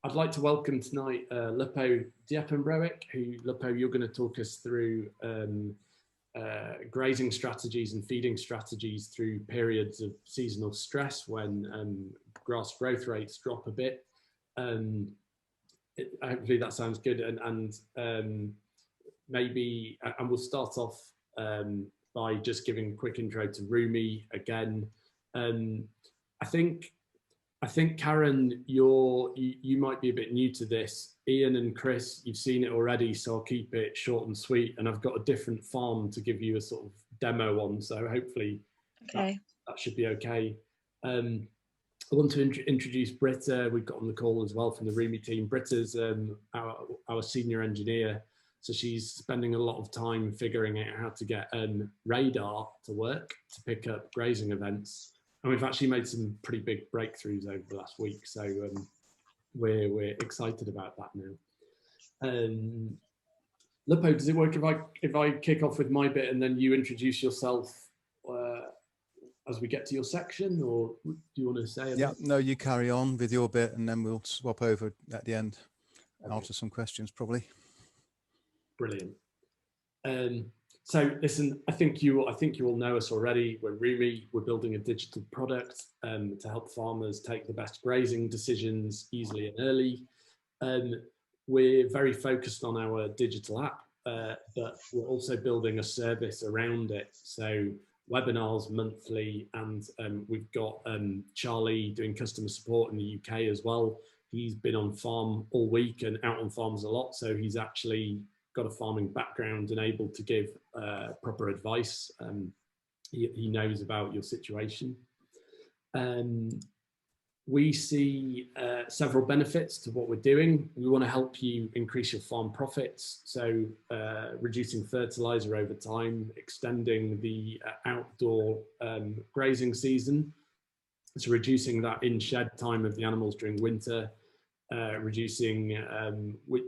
I'd like to welcome tonight Luppo Diepenbroek, who, Luppo, you're going to talk us through grazing strategies and feeding strategies through periods of seasonal stress when grass growth rates drop a bit. Hopefully that sounds good, and maybe, and we'll start off by just giving a quick intro to Rumi again. I think Karen, you might be a bit new to this. Ian and Chris, you've seen it already, so I'll keep it short and sweet. And I've got a different farm to give you a sort of demo on, so hopefully that should be okay. I want to introduce Britta. We've got on the call as well from the Rumi team. Britta's our senior engineer, so she's spending a lot of time figuring out how to get radar to work to pick up grazing events. And we've actually made some pretty big breakthroughs over the last week, so we're excited about that now. Luppo, does it work if I kick off with my bit and then you introduce yourself as we get to your section, or do you want to say anything? Yeah, no, you carry on with your bit and then we'll swap over at the end. Okay. Answer some questions probably. Brilliant. So listen, I think you all know us already. We're Rumi. We're building a digital product to help farmers take the best grazing decisions easily and early. We're very focused on our digital app, but we're also building a service around it. So webinars monthly, and we've got Charlie doing customer support in the UK as well. He's been on farm all week and out on farms a lot, so he's actually got a farming background and able to give proper advice. He knows about your situation. We see several benefits to what we're doing. We want to help you increase your farm profits, so reducing fertilizer over time, extending the outdoor grazing season, so reducing that in-shed time of the animals during winter, reducing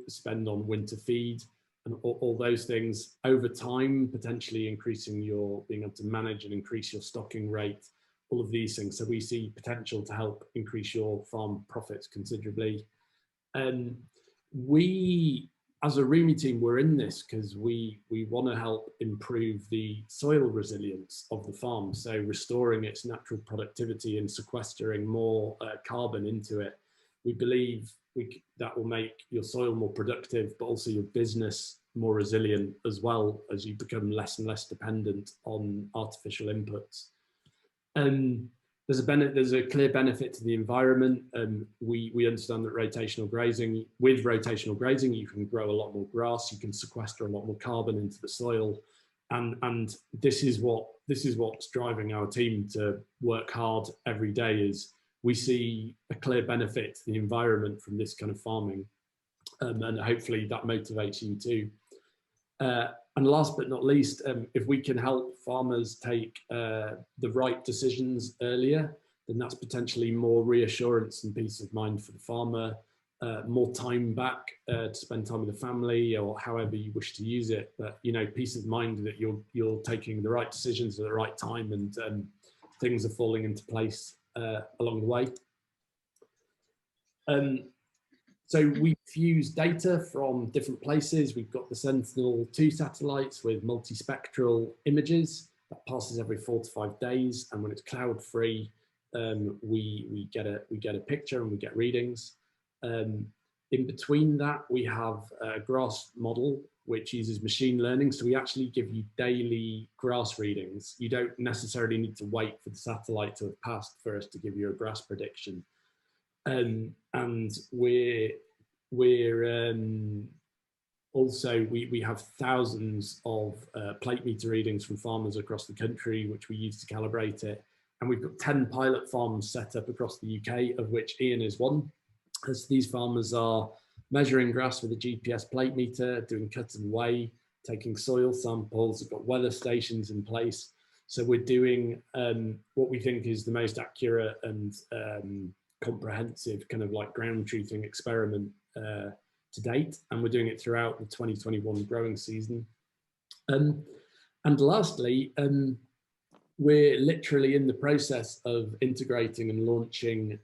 spend on winter feed, and all those things over time, potentially increasing your being able to manage and increase your stocking rate, all of these things. So we see potential to help increase your farm profits considerably. We, as a Rumi team, we're in this because we want to help improve the soil resilience of the farm, so restoring its natural productivity and sequestering more carbon into it. We believe that will make your soil more productive, but also your business more resilient as well, as you become less and less dependent on artificial inputs. There's a clear benefit to the environment. We understand that with rotational grazing, you can grow a lot more grass, you can sequester a lot more carbon into the soil, and this is what's driving our team to work hard every day. Is we see a clear benefit to the environment from this kind of farming, and hopefully that motivates you too. And last but not least, if we can help farmers take the right decisions earlier, then that's potentially more reassurance and peace of mind for the farmer, more time back to spend time with the family, or however you wish to use it. But peace of mind that you're taking the right decisions at the right time, and things are falling into place along the way. So we fuse data from different places. We've got the Sentinel-2 satellites with multispectral images that passes every 4 to 5 days, and when it's cloud free, we get a picture and we get readings. In between that, we have a grass model which uses machine learning, so we actually give you daily grass readings. You don't necessarily need to wait for the satellite to have passed for us to give you a grass prediction. And we have thousands of plate meter readings from farmers across the country, which we use to calibrate it. And we've got 10 pilot farms set up across the UK, of which Ian is one, as these farmers are measuring grass with a GPS plate meter, doing cut and weigh, taking soil samples. We've got weather stations in place. So we're doing what we think is the most accurate and comprehensive kind of like ground truthing experiment to date, and we're doing it throughout the 2021 growing season. And lastly, we're literally in the process of integrating and launching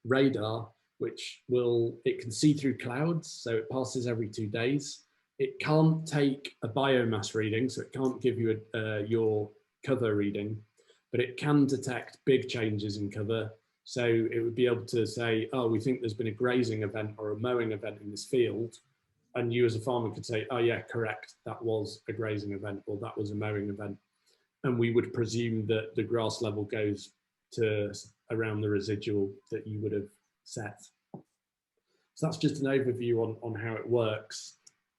radar which it can see through clouds, so it passes every 2 days. It can't take a biomass reading, so it can't give you your cover reading, but it can detect big changes in cover. So it would be able to say, oh, we think there's been a grazing event or a mowing event in this field. And you as a farmer could say, oh yeah, correct, that was a grazing event or that was a mowing event. And we would presume that the grass level goes to around the residual that you would have set. So that's just an overview on how it works.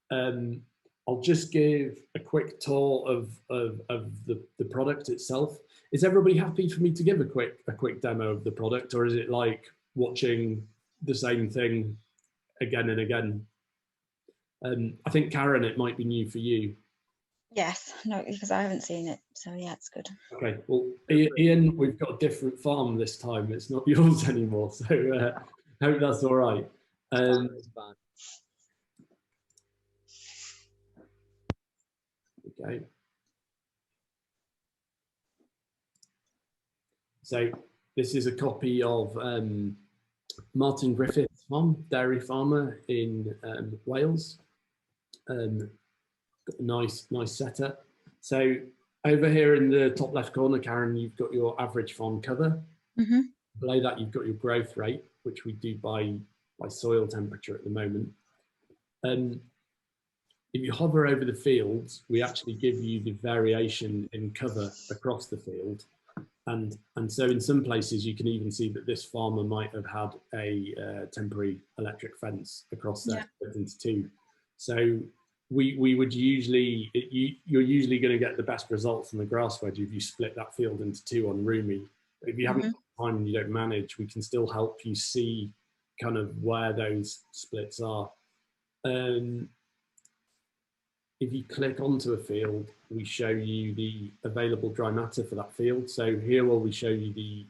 I'll just give a quick tour of the product itself. Is everybody happy for me to give a quick demo of the product, or is it like watching the same thing again and again? I think, Karen, it might be new for you. Yes, no, because I haven't seen it. So yeah, it's good. Okay, well, Ian, we've got a different farm this time. It's not yours anymore. So hope that's all right. It's fine. Okay. So this is a copy of Martin Griffith's farm, dairy farmer in Wales. Got a nice setup. So over here in the top left corner, Karen, you've got your average farm cover. Mm-hmm. Below that, you've got your growth rate, which we do by soil temperature at the moment. If you hover over the fields, we actually give you the variation in cover across the field. And so in some places, you can even see that this farmer might have had a temporary electric fence across there, split into two. So we would usually, you're usually going to get the best results from the grass wedge if you split that field into two on Roomy. But if you haven't got time and you don't manage, we can still help you see kind of where those splits are. If you click onto a field, we show you the available dry matter for that field. So here where we show you the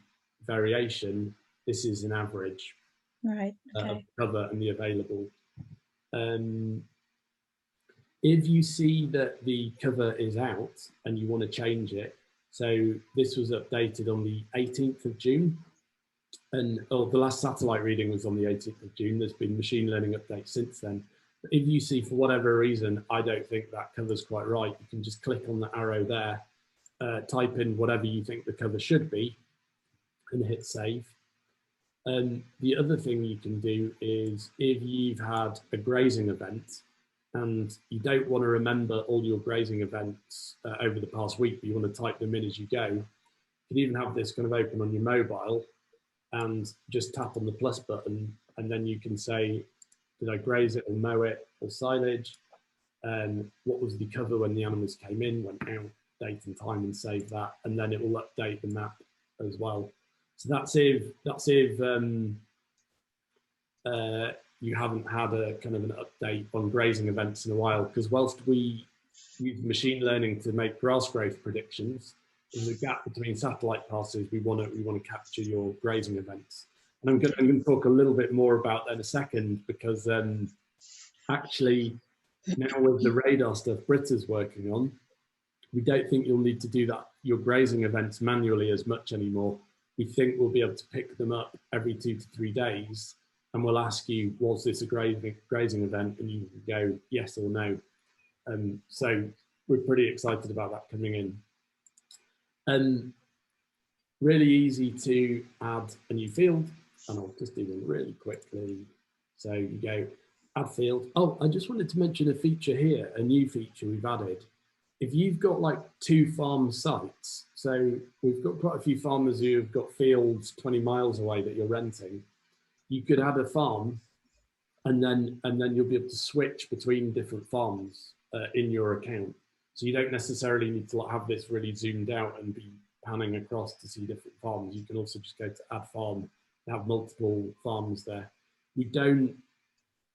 variation, this is an average of cover and the available. If you see that the cover is out and you want to change it, so this was updated on the 18th of June, and the last satellite reading was on the 18th of June. There's been machine learning updates since then. If you see for whatever reason, I don't think that cover's quite right, you can just click on the arrow there, type in whatever you think the cover should be and hit save. The other thing you can do is if you've had a grazing event and you don't want to remember all your grazing events over the past week, but you want to type them in as you go, you can even have this kind of open on your mobile and just tap on the plus button, and then you can say, did I graze it or mow it or silage? What was the cover when the animals came in, went out, date and time, and save that, and then it will update the map as well. So that's if you haven't had a kind of an update on grazing events in a while, because whilst we use machine learning to make grass growth predictions, there's a gap between satellite passes. We want to capture your grazing events. And I'm going to talk a little bit more about that in a second, because actually now with the radar stuff Britta's working on, we don't think you'll need to do that, your grazing events manually as much anymore. We think we'll be able to pick them up every 2 to 3 days, and we'll ask you, was this a grazing event? And you can go yes or no. So we're pretty excited about that coming in. Really easy to add a new field, and I'll just do them really quickly. So you go add field. Oh, I just wanted to mention a feature here, a new feature we've added. If you've got like 2 farm sites, so we've got quite a few farmers who have got fields 20 miles away that you're renting, you could add a farm, and then you'll be able to switch between different farms in your account. So you don't necessarily need to have this really zoomed out and be panning across to see different farms. You can also just go to add farm and have multiple farms there. We don't,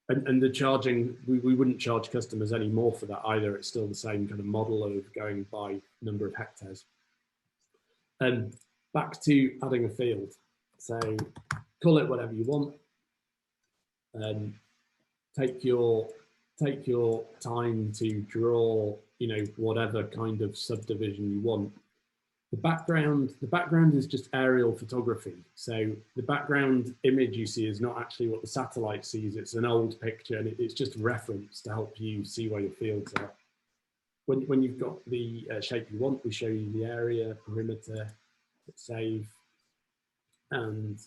and the charging, we wouldn't charge customers any more for that either. It's still the same kind of model of going by number of hectares. And back to adding a field. So call it whatever you want. Take your time to draw, whatever kind of subdivision you want. The background is just aerial photography. So the background image you see is not actually what the satellite sees. It's an old picture, and it's just a reference to help you see where your fields are. When you've got the shape you want, we show you the area, perimeter, hit save, and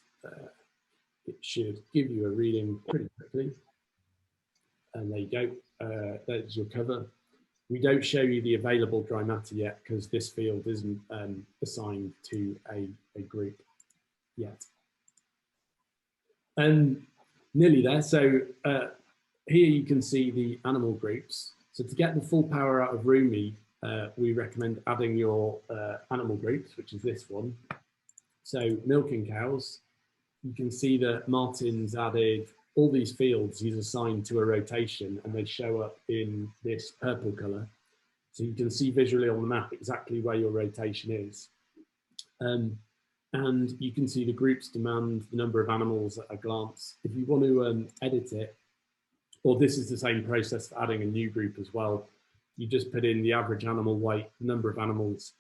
it should give you a reading pretty quickly. And there you go. There's your cover. We don't show you the available dry matter yet because this field isn't assigned to a group yet. Nearly there. So here you can see the animal groups. So to get the full power out of Rumi, we recommend adding your animal groups, which is this one. So milking cows, you can see that Martin's added all these fields he's assigned to a rotation, and they show up in this purple color. So you can see visually on the map exactly where your rotation is. And you can see the groups demand the number of animals at a glance. If you want to edit it, or this is the same process for adding a new group as well, you just put in the average animal weight, the number of animals,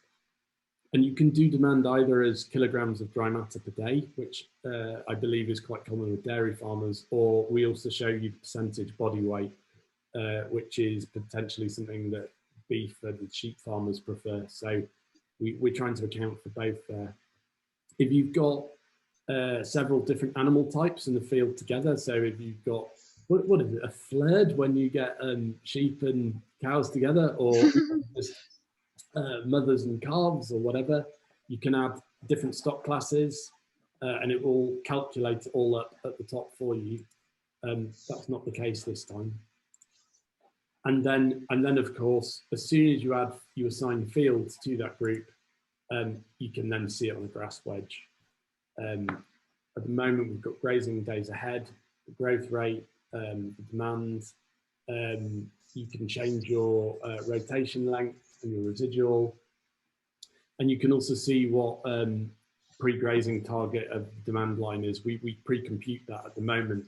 and you can do demand either as kilograms of dry matter per day, which I believe is quite common with dairy farmers, or we also show you the percentage body weight, which is potentially something that beef and sheep farmers prefer. So we're trying to account for both there. If you've got several different animal types in the field together, so if you've got, what is it, a flood when you get sheep and cows together, or just mothers and calves or whatever, you can add different stock classes and it will calculate it all up at the top for you. That's not the case this time. And then of course, as soon as you assign fields to that group, you can then see it on a grass wedge. At the moment, we've got grazing days ahead, the growth rate, the demand. You can change your rotation length and your residual. And you can also see what pre-grazing target of the demand line is. We pre-compute that at the moment,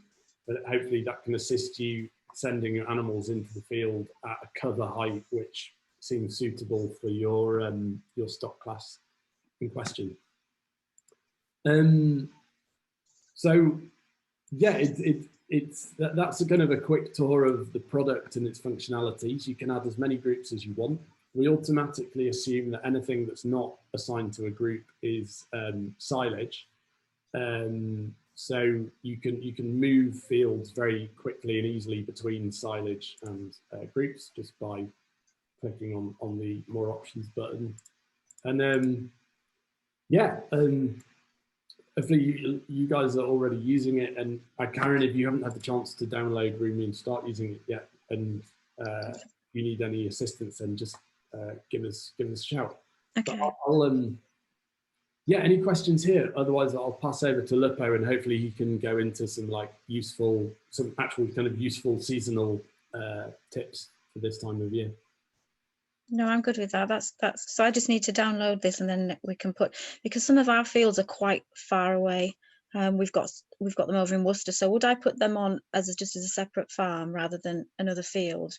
but hopefully that can assist you sending your animals into the field at a cover height, which seems suitable for your stock class in question. So yeah, that's a kind of a quick tour of the product and its functionalities. You can add as many groups as you want. We automatically assume that anything that's not assigned to a group is silage. So you can move fields very quickly and easily between silage and groups just by clicking on the more options button. And yeah, hopefully you guys are already using it. And Karen, if you haven't had the chance to download Rumi and start using it yet, and you need any assistance, then just give us a shout. Okay. But yeah, any questions here? Otherwise, I'll pass over to Luppo, and hopefully he can go into some actual kind of useful seasonal tips for this time of year. No, I'm good with that. That's so I just need to download this, and then we can put, because some of our fields are quite far away. We've got them over in Worcester. So would I put them on just as a separate farm rather than another field?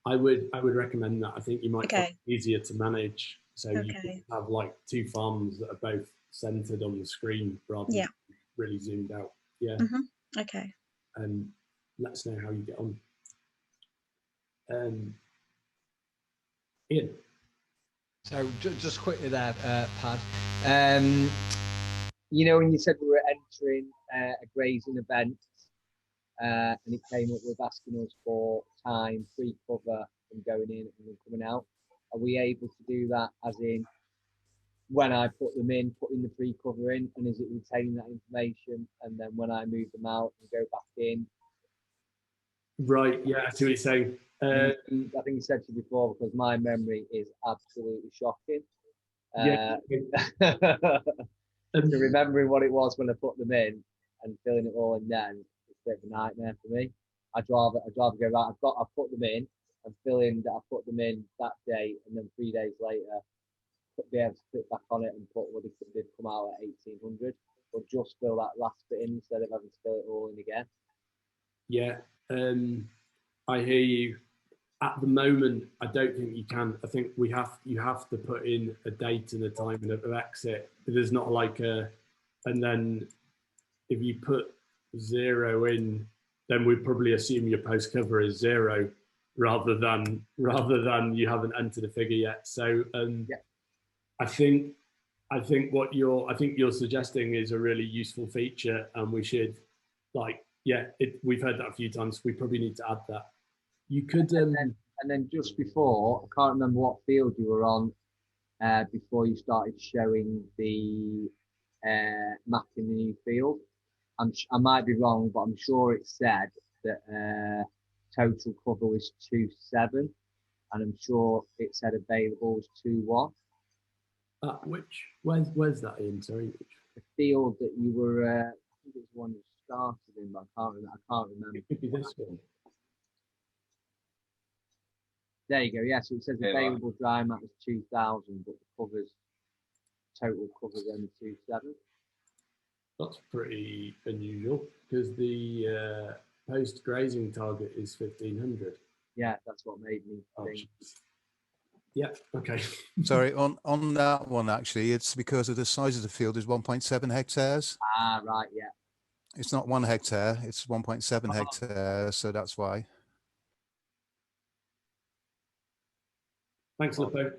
I would recommend that. I think you might find it easier to manage. So you can have like two farms that are both centered on the screen rather than really zoomed out. Yeah. Okay. And let us know how you get on. Ian. So just quickly there, Pad. You know, when you said we were entering a grazing event, and it came up with asking us for time, pre-cover, from going in and coming out. Are we able to do that, as in when I put them in, putting the pre-cover in, and is it retaining that information, and then when I move them out and go back in? Right, yeah, I see what you're saying. I think you said to you before, because my memory is absolutely shocking. So remembering what it was when I put them in and filling it all in then, it's a bit of a nightmare for me. I'd rather go, right, I've put them in and fill in that I put them in that day, and then 3 days later be able to click back on it and put what they've come out at 1800, or just fill that last bit in instead of having to fill it all in again. Yeah, I hear you. at the moment, I don't think you can. I think you have to put in a date and a time and of exit. There's not like a, and then if you put 0 in, then we'd probably assume your post cover is 0 rather than you haven't entered a figure yet. So Yeah. I think what you're suggesting is a really useful feature, and we should, like, yeah, we've heard that a few times. We probably need to add that. You could and then just before, I can't remember what field you were on before you started showing the mapping the new field. I might be wrong, but I'm sure it said that total cover was 2.7, and I'm sure it said available was 2.1. Where's that in? Sorry. The field that you were, I think it was the one you started in, but I can't remember. It could be this one. There you go. Yeah, so it says available dry mat was 2,000, but the covers, total covers only 2.7. That's pretty unusual because the post grazing target is 1,500. Yeah, that's what made me think. Yeah. Okay. Sorry, on that one, actually, it's because of the size of the field is 1.7 hectares. Ah, right. Yeah. It's not 1 hectare, it's 1.7 hectares. So that's why. Thanks, Luppo.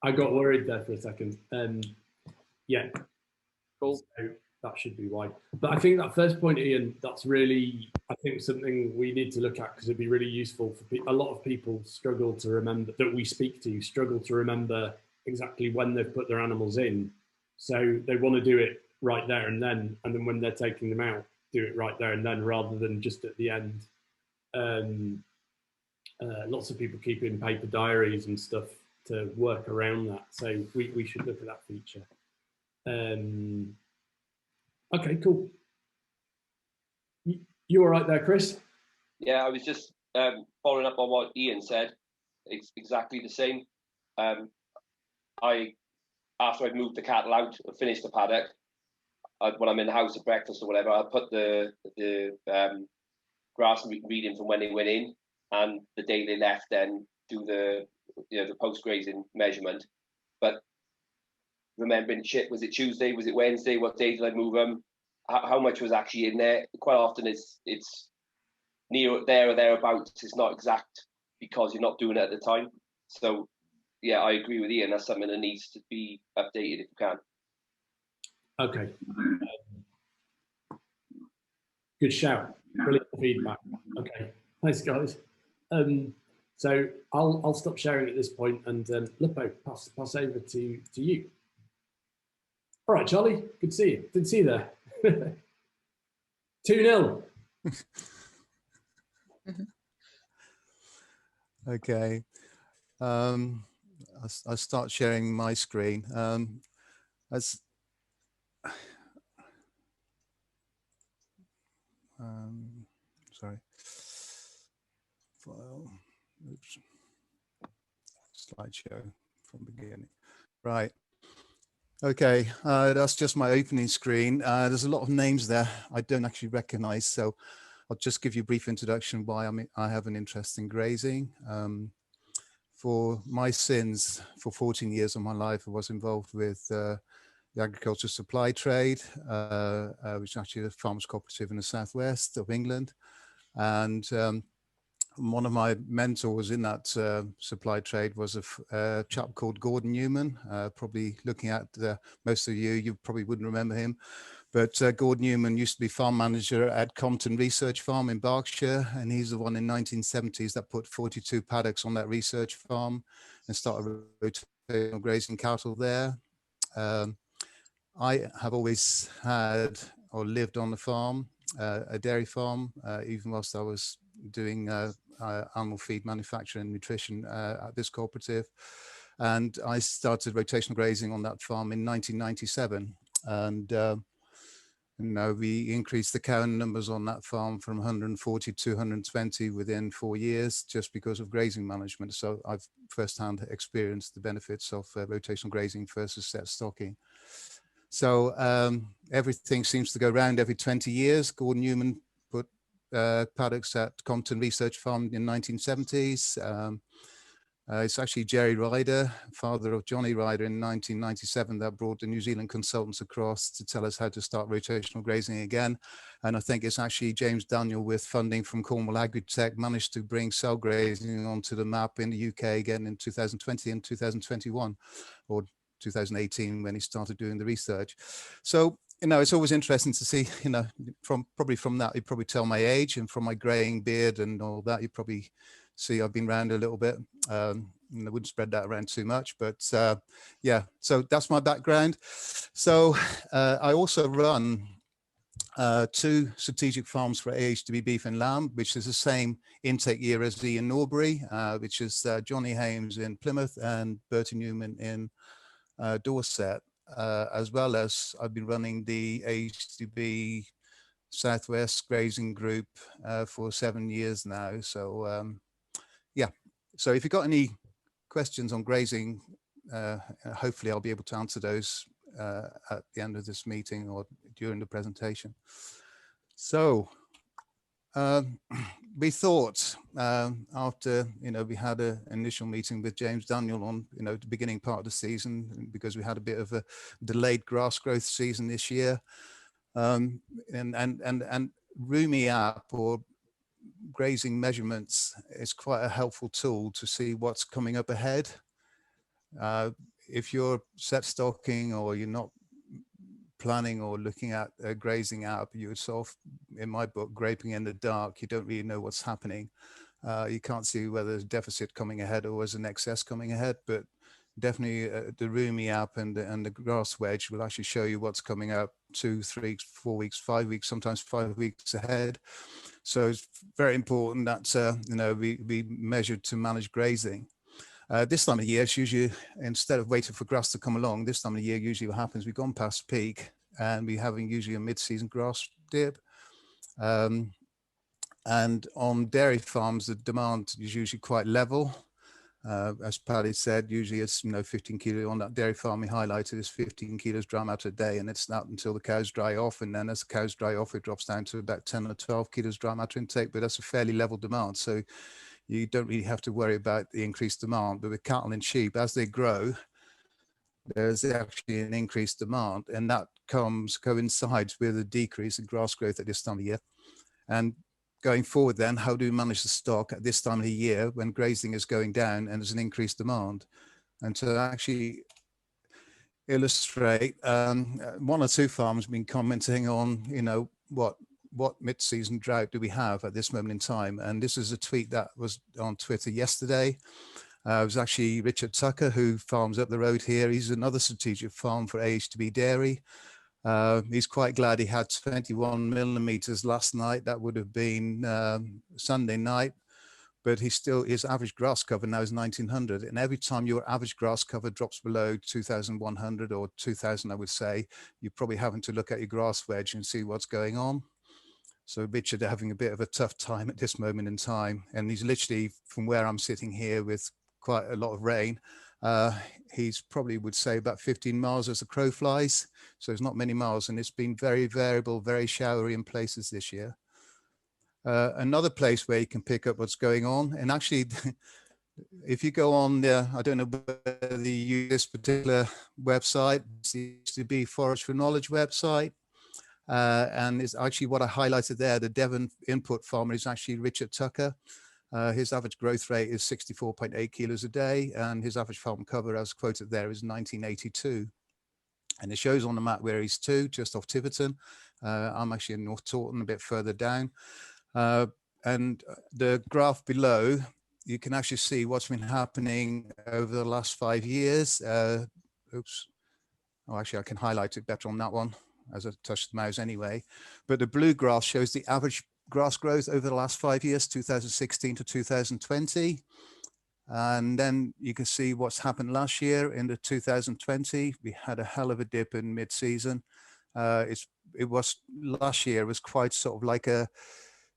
I got worried there for a second. Yeah. Cool. So that should be why. But I think that first point, Ian, that's really, I think, something we need to look at, because it'd be really useful for people. A lot of people struggle to remember, that we speak to, struggle to remember exactly when they've put their animals in. So they want to do it right there and then when they're taking them out, do it right there and then, rather than just at the end. Lots of people keep in paper diaries and stuff to work around that. So we should look at that feature. Okay, cool. You all right there, Chris? Yeah, I was just following up on what Ian said. It's exactly the same. After I'd moved the cattle out, finished the paddock, when I'm in the house at breakfast or whatever, I'll put the grass reading from when they went in, and the day they left, then do the post grazing measurement. But remembering, shit, was it Tuesday? Was it Wednesday? What day did I move them? How much was actually in there? Quite often it's near there or thereabouts. It's not exact because you're not doing it at the time. So yeah, I agree with Ian. That's something that needs to be updated if you can. Okay. Good shout. Brilliant feedback. Okay. Thanks, guys. So I'll stop sharing at this point, and Luppo, pass over to you. All right, Charlie. Good to see you. Didn't see you there. 2-0. Okay. I'll start sharing my screen. Sorry. File. Oops. Slideshow from beginning. Right. Okay, that's just my opening screen. There's a lot of names there I don't actually recognize, so I'll just give you a brief introduction why I have an interest in grazing. For my sins, for 14 years of my life, I was involved with the agriculture supply trade, which is actually a farmers cooperative in the southwest of England. And one of my mentors in that supply trade was a chap called Gordon Newman. Probably looking at most of you probably wouldn't remember him. But Gordon Newman used to be farm manager at Compton Research Farm in Berkshire, and he's the one in 1970s that put 42 paddocks on that research farm and started rotating grazing cattle there. I have always had or lived on the farm, a dairy farm, even whilst I was doing animal feed manufacture and nutrition at this cooperative. And I started rotational grazing on that farm in 1997. And we increased the cow numbers on that farm from 140 to 220 within 4 years, just because of grazing management. So I've firsthand experienced the benefits of rotational grazing versus set stocking. So everything seems to go round every 20 years. Gordon Newman put paddocks at Compton Research Farm in 1970s. It's actually Jerry Ryder, father of Johnny Ryder, in 1997 that brought the New Zealand consultants across to tell us how to start rotational grazing again. And I think it's actually James Daniel, with funding from Cornwall Agritech, managed to bring cell grazing onto the map in the UK again in 2020 and 2021, or 2018 when he started doing the research. So, you know, it's always interesting to see, you know, from that, you probably tell my age, and from my graying beard and all that, you probably see I've been around a little bit. I wouldn't spread that around too much, but yeah, so that's my background. So I also run 2 strategic farms for AHTB beef and lamb, which is the same intake year as the in Norbury, which is Johnny Hames in Plymouth and Bertie Newman in Dorset, as well as I've been running the AHTB Southwest Grazing Group for 7 years now. So yeah, so if you've got any questions on grazing, hopefully I'll be able to answer those at the end of this meeting or during the presentation. So we thought after, you know, we had an initial meeting with James Daniel on, you know, the beginning part of the season, because we had a bit of a delayed grass growth season this year, and Rumi app, or grazing measurements, is quite a helpful tool to see what's coming up ahead. If you're set stocking or you're not planning or looking at a grazing app, you're sort of, in my book, graping in the dark. You don't really know what's happening. You can't see whether there's a deficit coming ahead or there's an excess coming ahead, but definitely the Rumi app and the grass wedge will actually show you what's coming up 2, 3, 4 weeks, 5 weeks, sometimes 5 weeks ahead. So it's very important that you know, we measured to manage grazing. This time of year, it's usually, instead of waiting for grass to come along, this time of year, usually what happens, we've gone past peak and we're having usually a mid-season grass dip. And on dairy farms, the demand is usually quite level. As Paddy said, usually it's, you know, 15 kilo on that dairy farm we highlighted is 15 kilos dry matter a day, and it's not until the cows dry off, and then as the cows dry off, it drops down to about 10 or 12 kilos dry matter intake, but that's a fairly level demand, so you don't really have to worry about the increased demand. But with cattle and sheep, as they grow, there's actually an increased demand, and that coincides with a decrease in grass growth at this time of year. And going forward then, how do we manage the stock at this time of the year when grazing is going down and there's an increased demand? And to actually illustrate, 1 or 2 farms have been commenting on, you know, what mid-season drought do we have at this moment in time? And this is a tweet that was on Twitter yesterday. It was actually Richard Tucker, who farms up the road here. He's another strategic farm for AHTB Dairy. He's quite glad he had 21 millimeters last night. That would have been Sunday night, but his average grass cover now is 1900. And every time your average grass cover drops below 2100 or 2000, I would say, you're probably having to look at your grass wedge and see what's going on. So Richard having a bit of a tough time at this moment in time. And he's literally, from where I'm sitting here with quite a lot of rain, he's probably would say about 15 miles as the crow flies. So it's not many miles, and it's been very variable, very showery in places this year. Another place where you can pick up what's going on, and actually, if you go on there, I don't know whether you use this particular website, it's the HTB Forage for Knowledge website. And it's actually what I highlighted there, the Devon input farmer is actually Richard Tucker. His average growth rate is 64.8 kilos a day, and his average farm cover, as quoted there, is 1982. And it shows on the map where he's to, just off Tiverton. I'm actually in North Taunton, a bit further down. And the graph below, you can actually see what's been happening over the last 5 years. Oops. Oh, actually, I can highlight it better on that one, as I touched the mouse anyway. But the blue graph shows the average grass growth over the last 5 years, 2016 to 2020. And then you can see what's happened last year in the 2020. We had a hell of a dip in mid-season. It was last year was quite sort of like a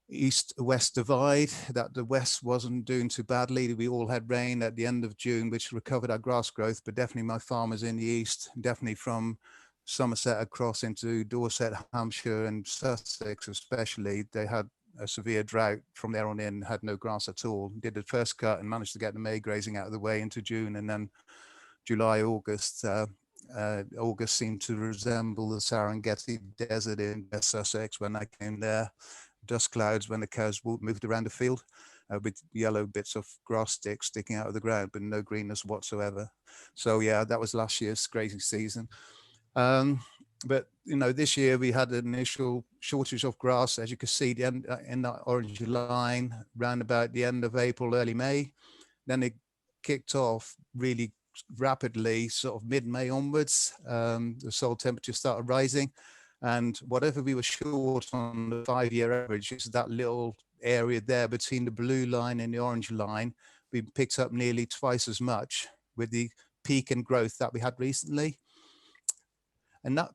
east-west divide, that the west wasn't doing too badly. We all had rain at the end of June, which recovered our grass growth, but definitely my farmers in the east, definitely from Somerset across into Dorset, Hampshire and Sussex especially, they had a severe drought from there on in, had no grass at all. Did the first cut and managed to get the May grazing out of the way into June, and then July, August. August seemed to resemble the Serengeti Desert in West Sussex when I came there. Dust clouds when the cows moved around the field, with yellow bits of grass sticks sticking out of the ground, but no greenness whatsoever. So yeah, that was last year's grazing season. But you know, this year we had an initial shortage of grass, as you can see, in that orange line, round about the end of April, early May. Then it kicked off really rapidly, sort of mid-May onwards. The soil temperature started rising, and whatever we were short on the 5-year average, is that little area there between the blue line and the orange line, we picked up nearly twice as much with the peak in growth that we had recently. And that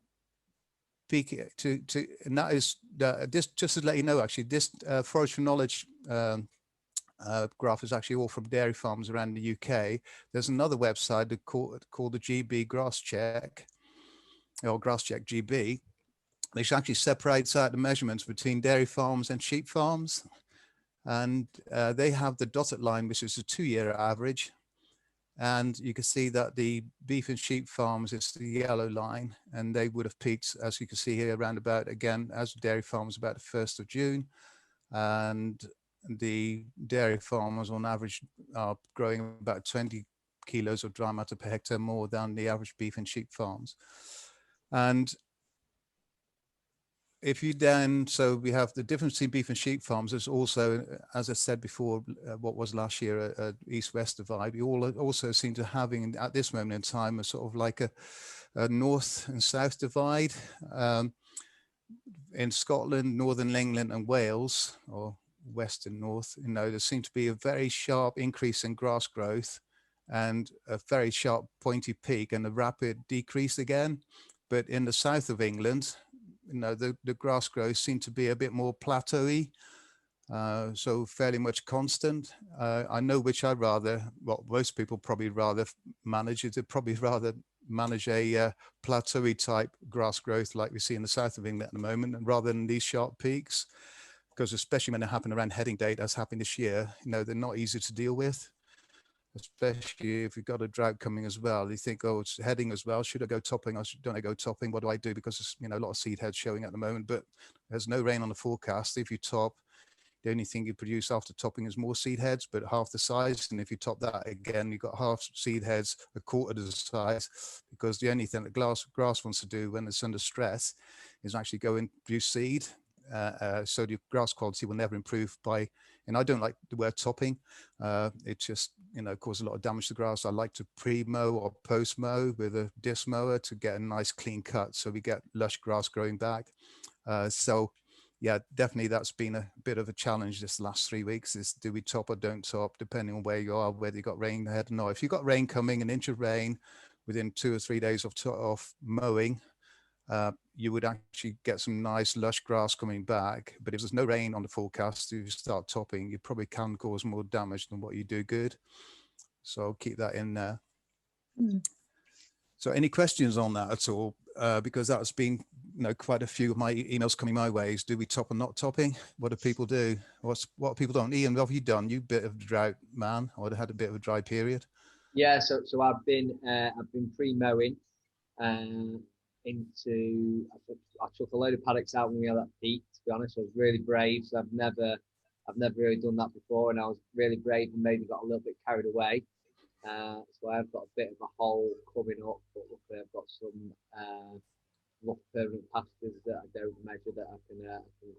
peak and that is this, just to let you know, actually, this forestry knowledge graph is actually all from dairy farms around the UK. There's another website called the GB Grass Check, or Grass Check GB, which actually separates out the measurements between dairy farms and sheep farms. And they have the dotted line, which is a 2-year average. And you can see that the beef and sheep farms is the yellow line, and they would have peaked, as you can see here, around about, again, as dairy farms, about the 1st of June. And the dairy farmers on average are growing about 20 kilos of dry matter per hectare more than the average beef and sheep farms. And if you then, so we have the difference between beef and sheep farms. There's also, as I said before, what was last year a east-west divide. We all also seem to having at this moment in time a sort of like a north and south divide. In Scotland, Northern England and Wales, or west and north, you know, there seemed to be a very sharp increase in grass growth and a very sharp pointy peak and a rapid decrease again. But in the south of England, you know, the grass growth seemed to be a bit more plateauy, so fairly much constant. I know which I'd rather, well, most people probably rather manage it. They'd probably rather manage a plateauy type grass growth like we see in the south of England at the moment, and rather than these sharp peaks, because especially when they happen around heading date, as happened this year, you know, they're not easy to deal with. Especially if you've got a drought coming as well, you think, oh, it's heading as well. Should I go topping or don't I go topping? What do I do? Because it's, you know, a lot of seed heads showing at the moment, but there's no rain on the forecast. If you top, the only thing you produce after topping is more seed heads, but half the size. And if you top that again, you've got half seed heads, a quarter the size, because the only thing that grass wants to do when it's under stress is actually go and produce seed. So the grass quality will never improve by, and I don't like the word topping. It just, you know, causes a lot of damage to grass. I like to pre-mow or post-mow with a disc mower to get a nice clean cut, so we get lush grass growing back. So yeah, definitely that's been a bit of a challenge this last 3 weeks, is do we top or don't top, depending on where you are, whether you got rain ahead or not. If you've got rain coming, an inch of rain within 2 or 3 days of mowing, you would actually get some nice lush grass coming back. But if there's no rain on the forecast, if you start topping, you probably can cause more damage than what you do good. So I'll keep that in there. Mm. So any questions on that at all? Because that's been, you know, quite a few of my emails coming my way. Is do we top or not topping? What do people do? What people don't? Ian, what have you done? You bit of a drought man, or had a bit of a dry period? Yeah, so I've been pre-mowing into. I took a load of paddocks out when we had that peak. To be honest, I was really brave. So I've never really done that before, and I was really brave and maybe got a little bit carried away. So I've got a bit of a hole coming up, but luckily I've got some rough permanent pastures that I don't measure that I can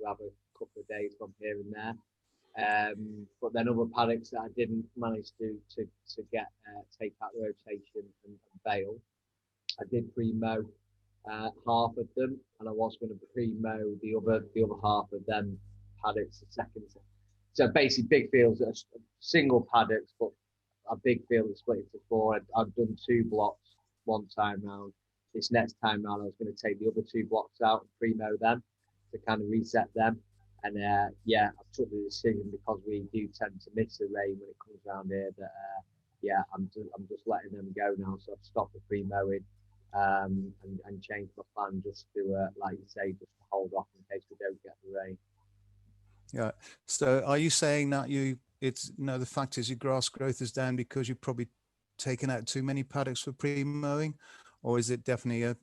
grab a couple of days from here and there. But then other paddocks that I didn't manage to get take out the rotation and bale, I did pre-mow half of them, and I was going to pre-mow the other half of them paddocks the second. So basically, big fields that are single paddocks, but a big field is split into 4. I've done 2 blocks one time round. This next time round, I was going to take the other 2 blocks out and pre-mow them to kind of reset them. And yeah, I took the decision, because we do tend to miss the rain when it comes around here, that yeah, I'm just letting them go now. So I've stopped the pre-mowing and changed my plan just to, like you say, just to hold off in case we don't get the rain. Yeah. So are you saying that it's no, the fact is your grass growth is down because you've probably taken out too many paddocks for pre-mowing, or is it definitely a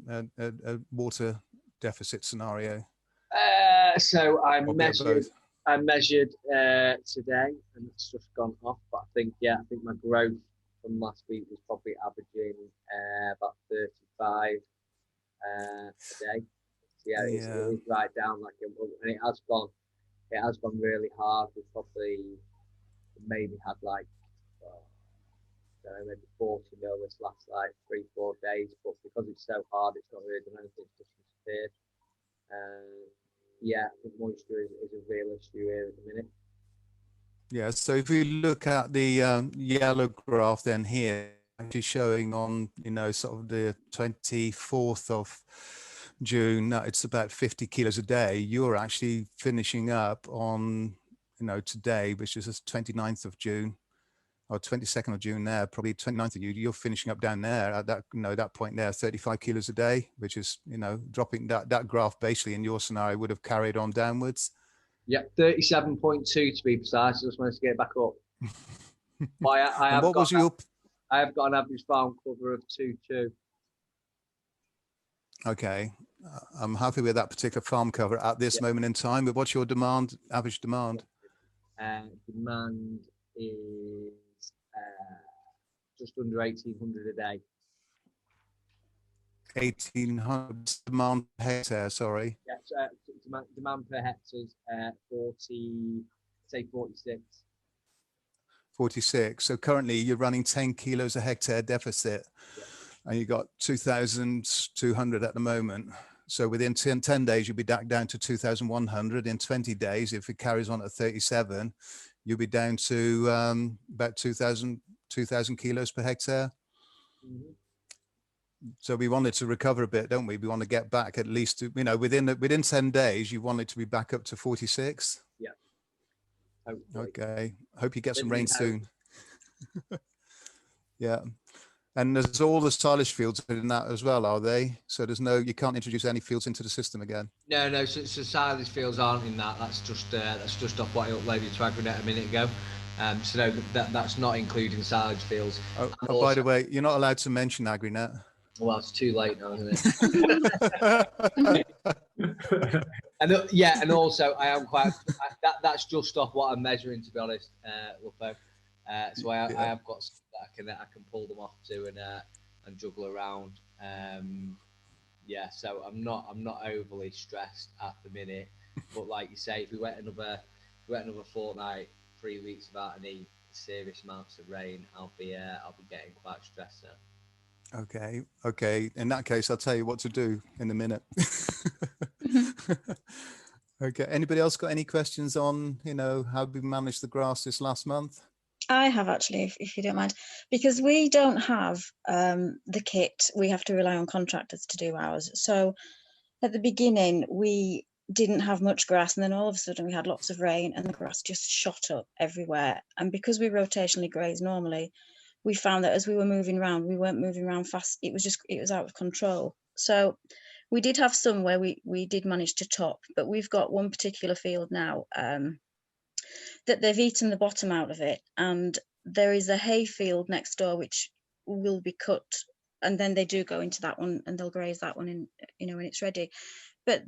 water deficit scenario? So I Or a bit of measured. both? I measured today, and it's just gone off. But I think my growth from last week was probably averaging about 35 a day. So yeah, it is right down like it, and it has gone. It has gone really hard. We probably maybe had like maybe 40 mil this last like 3-4 days, but because it's so hard, it's not really done anything. It's just disappeared. Yeah, I think moisture is a real issue here at the minute. Yeah, so if we look at the yellow graph then here, actually showing on, sort of the 24th of June, it's about 50 kilos a day. You're actually finishing up on, today, which is the 29th of June, or 22nd of June there, probably 29th of June, you're finishing up down there at that, that point there, 35 kilos a day, which is, dropping that graph basically in your scenario would have carried on downwards. Yeah, 37.2 to be precise. I just wanted to get back up. I have got an average farm cover of 2.2. Okay, I'm happy with that particular farm cover at this moment in time. But what's your demand, average demand? Demand is just under 1,800 a day. 1,800 demand per hectare, sorry. Yeah, demand per hectare is 46. 46. So currently you're running 10 kilos a hectare deficit, and you got 2,200 at the moment. So within 10 days, you'll be down to 2,100. In 20 days, if it carries on at 37, you'll be down to about 2,000 kilos per hectare. Mm-hmm. So we wanted to recover a bit, don't we? We want to get back at least to, within 10 days, you want it to be back up to 46. Yeah. Hopefully. Okay. Hope you get some rain soon. Yeah. And there's all the silage fields in that as well, are they? So you can't introduce any fields into the system again. No. So silage fields aren't in that. That's just off what I uploaded to AgriNet a minute ago. So no, that's not including silage fields. Oh, by the way, you're not allowed to mention AgriNet. Well, it's too late now, isn't it? And also I am quite. That's just off what I'm measuring, to be honest, Luppo. So I have got something that I can pull them off to and juggle around. So I'm not overly stressed at the minute. But like you say, if we went another fortnight, 3 weeks without any serious amounts of rain, I'll be getting quite stressed now. Okay. In that case, I'll tell you what to do in a minute. Okay. Anybody else got any questions on, how we managed the grass this last month? I have actually, if you don't mind, because we don't have the kit. We have to rely on contractors to do ours. So at the beginning, we didn't have much grass, and then all of a sudden we had lots of rain and the grass just shot up everywhere. And because we rotationally graze normally, we found that as we were moving around, we weren't moving around fast. It was out of control. So we did have some where we did manage to top, but we've got one particular field now that they've eaten the bottom out of it, and there is a hay field next door which will be cut, and then they do go into that one and they'll graze that one in, when it's ready. But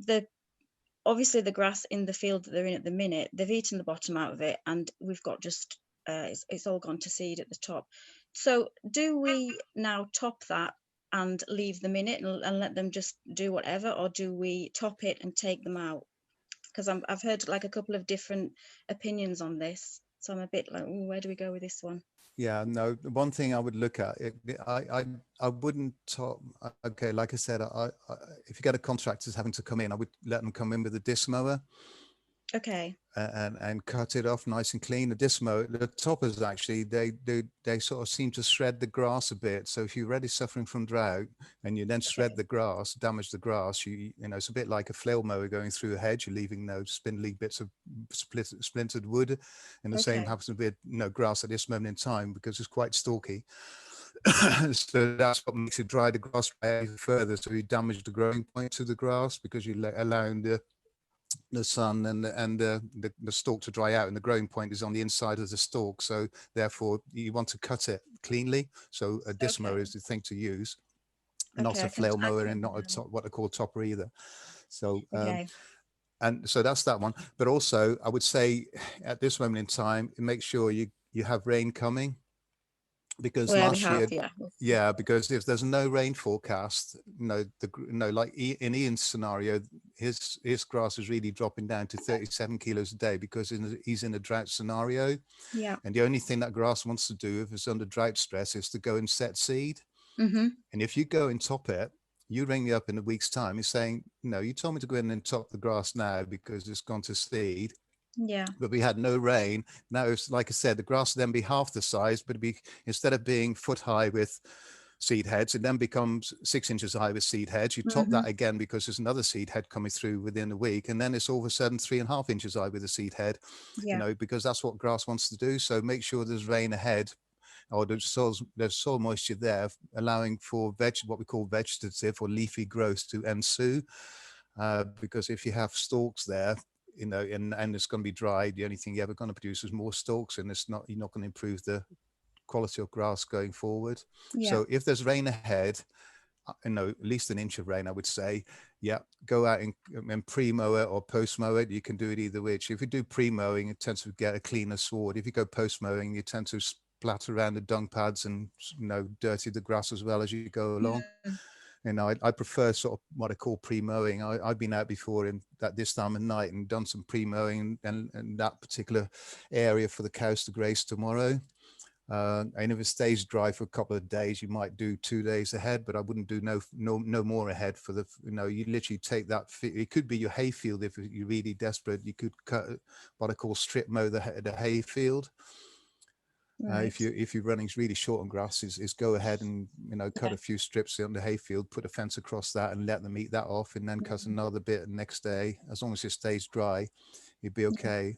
obviously the grass in the field that they're in at the minute, they've eaten the bottom out of it, and we've got just it's all gone to seed at the top. So do we now top that and leave them in it and let them just do whatever, or do we top it and take them out? Because I've heard like a couple of different opinions on this, so I'm a bit like, where do we go with this one? Yeah, no, the one thing I would look at, I wouldn't top. Okay, like I said, if you get a contractor having to come in, I would let them come in with a disc mower. Okay. And cut it off nice and clean. The disc mower, the toppers actually, they sort of seem to shred the grass a bit. So if you're already suffering from drought and you then shred the grass, damage the grass, it's a bit like a flail mower going through a hedge. You're leaving those spindly bits of splintered wood, and the same happens with grass at this moment in time because it's quite stalky. So that's what makes it dry the grass further. So you damage the growing point to the grass because you're allowing the the sun and the stalk to dry out, and the growing point is on the inside of the stalk. So therefore you want to cut it cleanly. So a disc mower is the thing to use, not Okay, a flail mower and not a top, what I call topper either. So Okay. and so that's that one. But also I would say at this moment in time, make sure you have rain coming, because Where we last have, year, yeah. yeah, because if there's no rain forecast, like in Ian's scenario, his grass is really dropping down to 37 kilos a day because he's in a drought scenario. Yeah. And the only thing that grass wants to do if it's under drought stress is to go and set seed. Mm-hmm. And if you go and top it, you ring me up in a week's time, you're saying, no, you told me to go in and top the grass now because it's gone to seed. Yeah. But we had no rain. Now, it's like I said, the grass will then be half the size, but it'd be, instead of being foot high with seed heads, it then becomes 6 inches high with seed heads. You top that again because there's another seed head coming through within a week, and then it's all of a sudden 3.5 inches high with a seed head. Yeah. Because that's what grass wants to do. So make sure there's rain ahead, or there's soil moisture there, allowing for what we call vegetative or leafy growth to ensue. Because if you have stalks there, and it's going to be dry, the only thing you're ever going to produce is more stalks, and you're not going to improve the quality of grass going forward. Yeah. So if there's rain ahead, at least an inch of rain, I would say, yeah, go out and pre-mow it or post-mow it. You can do it either which. If you do pre-mowing, it tends to get a cleaner sward. If you go post-mowing, you tend to splatter around the dung pads and dirty the grass as well as you go along. I prefer sort of what I call pre-mowing. I've been out before at this time of night and done some pre-mowing and that particular area for the cows to graze tomorrow. And if it stays dry for a couple of days, you might do 2 days ahead, but I wouldn't do no more ahead for the, you literally take that. It could be your hay field if you're really desperate. You could cut what I call strip mow the hay field. Right. If you're running really short on grass, is go ahead and cut a few strips on the hayfield, put a fence across that, and let them eat that off, and then cut another bit the next day. As long as it stays dry, you'd be okay.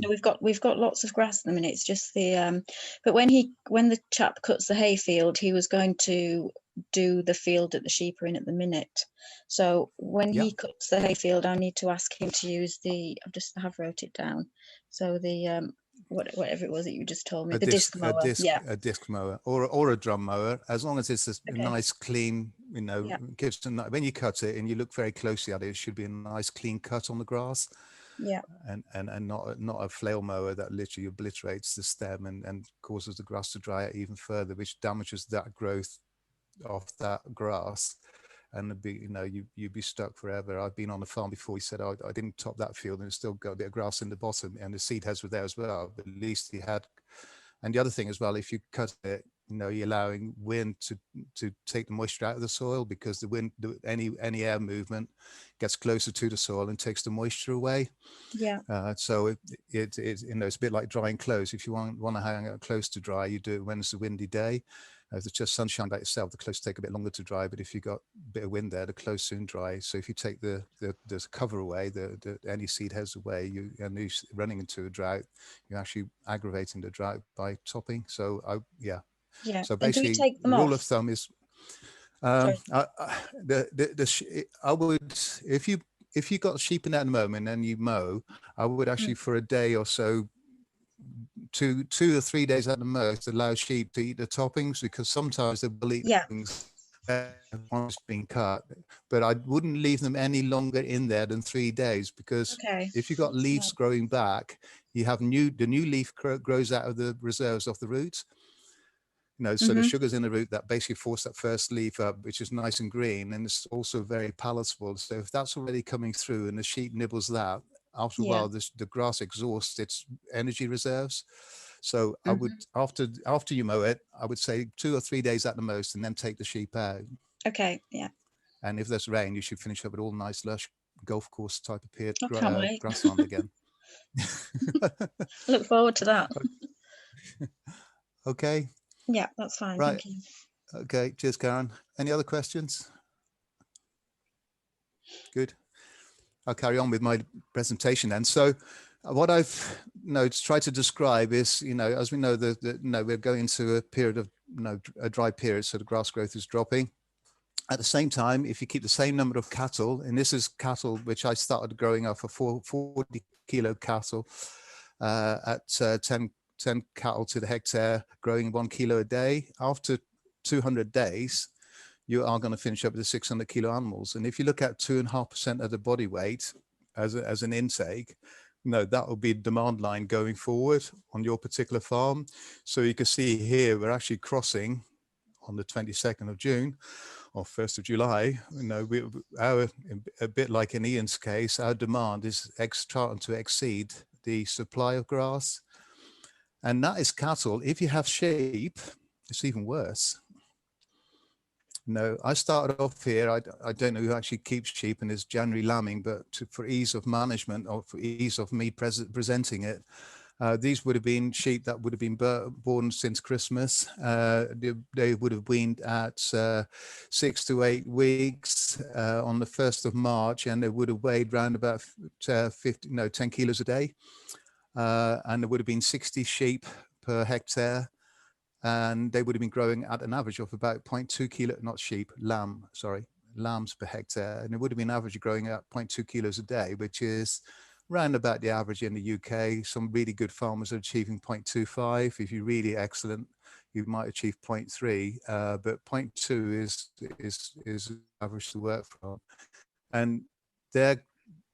We've got lots of grass at the minute. It's just the but when the chap cuts the hayfield, he was going to do the field that the sheep are in at the minute. So when he cuts the hayfield, I need to ask him to use I have wrote it down. So the whatever it was that you just told me, the disc mower. A disc mower or a drum mower, as long as it's a nice clean, when you cut it and you look very closely at it, it should be a nice clean cut on the grass. Yeah. And not a flail mower that literally obliterates the stem and causes the grass to dry out even further, which damages that growth of that grass. And you'd be stuck forever. I've been on the farm before. He said, I didn't top that field and it's still got a bit of grass in the bottom, and the seed heads were there as well. But at least he had. And the other thing as well, if you cut it, you're allowing wind to take the moisture out of the soil, because the wind, any air movement gets closer to the soil and takes the moisture away. Yeah. So it's a bit like drying clothes. If you want to hang out clothes to dry, you do it when it's a windy day. If it's just sunshine by itself, the clothes take a bit longer to dry. But if you've got a bit of wind there, the clothes soon dry. So if you take the cover away, any seed heads away, you're running into a drought. You're actually aggravating the drought by topping. So Yeah. So basically, take them rule off? of thumb is, I would, if you got sheep in at the moment and you mow, I would actually for a day or so, 2 or 3 days at the most, allow sheep to eat the toppings, because sometimes they will eat things once being cut. But I wouldn't leave them any longer in there than 3 days, because if you've got leaves growing back, you have the new leaf grows out of the reserves of the roots. So the sugars in the root that basically force that first leaf up, which is nice and green, and it's also very palatable. So if that's already coming through and the sheep nibbles that, after a while, the grass exhausts its energy reserves. So I would, after you mow it, I would say 2 or 3 days at the most, and then take the sheep out. Okay. Yeah. And if there's rain, you should finish up with all nice, lush golf course type of grassland again. Look forward to that. Okay. Yeah, that's fine. Right. Thank you. Okay. Cheers, Karen. Any other questions? Good. I'll carry on with my presentation then. So what I've tried to describe is, as we know, we're going into a period of, a dry period, so the grass growth is dropping. At the same time, if you keep the same number of cattle, and this is cattle which I started growing up for 40 kilo cattle at 10 cattle to the hectare, growing 1 kilo a day. After 200 days, you are going to finish up with the 600 kilo animals. And if you look at 2.5% of the body weight as an intake, that will be demand line going forward on your particular farm. So you can see here, we're actually crossing on the 22nd of June or 1st of July. A bit like in Ian's case, our demand is starting to exceed the supply of grass. And that is cattle. If you have sheep, it's even worse. No, I started off here. I don't know who actually keeps sheep and is generally lambing, but for ease of management or for ease of me presenting it, these would have been sheep that would have been born since Christmas. They would have weaned at 6 to 8 weeks on the 1st of March, and they would have weighed around about 10 kilos a day. And there would have been 60 sheep per hectare. And they would have been growing at an average of about 0.2 kilo, not sheep, lambs per hectare. And it would have been average growing at 0.2 kilos a day, which is round about the average in the UK. Some really good farmers are achieving 0.25. If you're really excellent, you might achieve 0.3, but 0.2 is average to work from. And their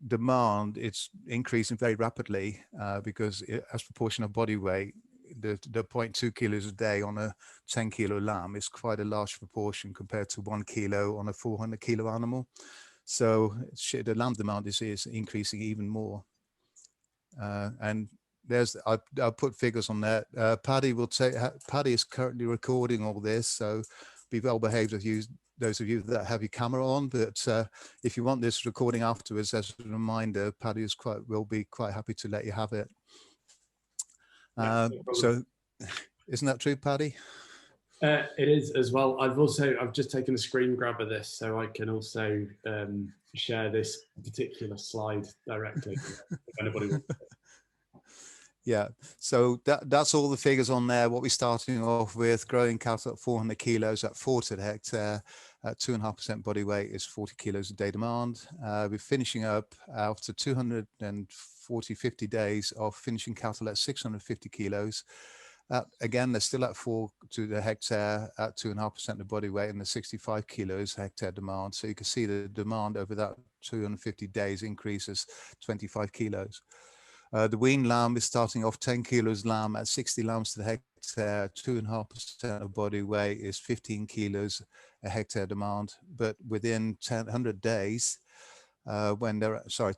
demand, it's increasing very rapidly because as proportion of body weight, the 0.2 kilos a day on a 10 kilo lamb is quite a large proportion compared to 1 kilo on a 400 kilo animal. So the lamb demand is increasing even more. And I'll put figures on that. Paddy is currently recording all this, so be well behaved with you, those of you that have your camera on. But if you want this recording afterwards as a reminder, Paddy will be quite happy to let you have it. So isn't that true, Paddy? It is as well. I've just taken a screen grab of this, so I can also share this particular slide directly if anybody wants it. Yeah, so that's all the figures on there. What we're starting off with, growing cattle at 400 kilos at 4 to the hectare, at 2.5% body weight is 40 kilos a day demand. We're finishing up after 50 days of finishing cattle at 650 kilos. Again, they're still at 4 to the hectare at 2.5% of the body weight and the 65 kilos hectare demand. So you can see the demand over that 250 days increases 25 kilos. The wean lamb is starting off 10 kilos lamb at 60 lambs to the hectare, 2.5% of body weight is 15 kilos a hectare demand. But within 100 days, when they're, sorry,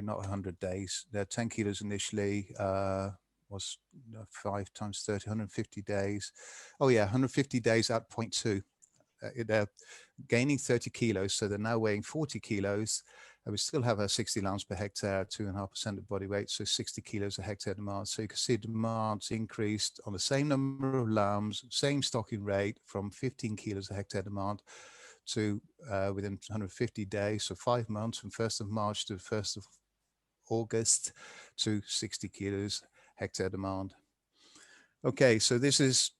not 100 days, they're 10 kilos initially, was 5 times 30, 150 days. Oh yeah, 150 days at 0.2. They're gaining 30 kilos, so they're now weighing 40 kilos. And we still have a 60 lambs per hectare, 2.5% of body weight, so 60 kilos a hectare demand. So you can see demand's increased on the same number of lambs, same stocking rate from 15 kilos a hectare demand to within 150 days, so 5 months from 1st of March to 1st of August to 60 kilos hectare demand. Okay, so this is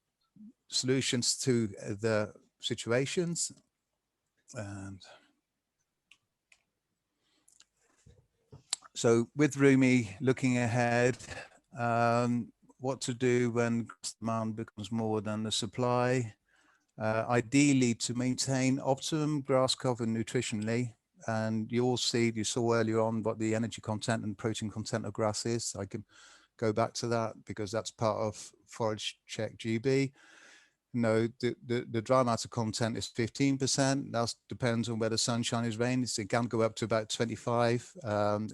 solutions to the situations. And so with Rumi looking ahead, what to do when demand becomes more than the supply. Ideally to maintain optimum grass cover nutritionally. And you saw earlier on what the energy content and protein content of grass is. I can go back to that because that's part of Forage Check GB. No, the dry matter content is 15%. That depends on whether sunshine is rain. It can go up to about 25.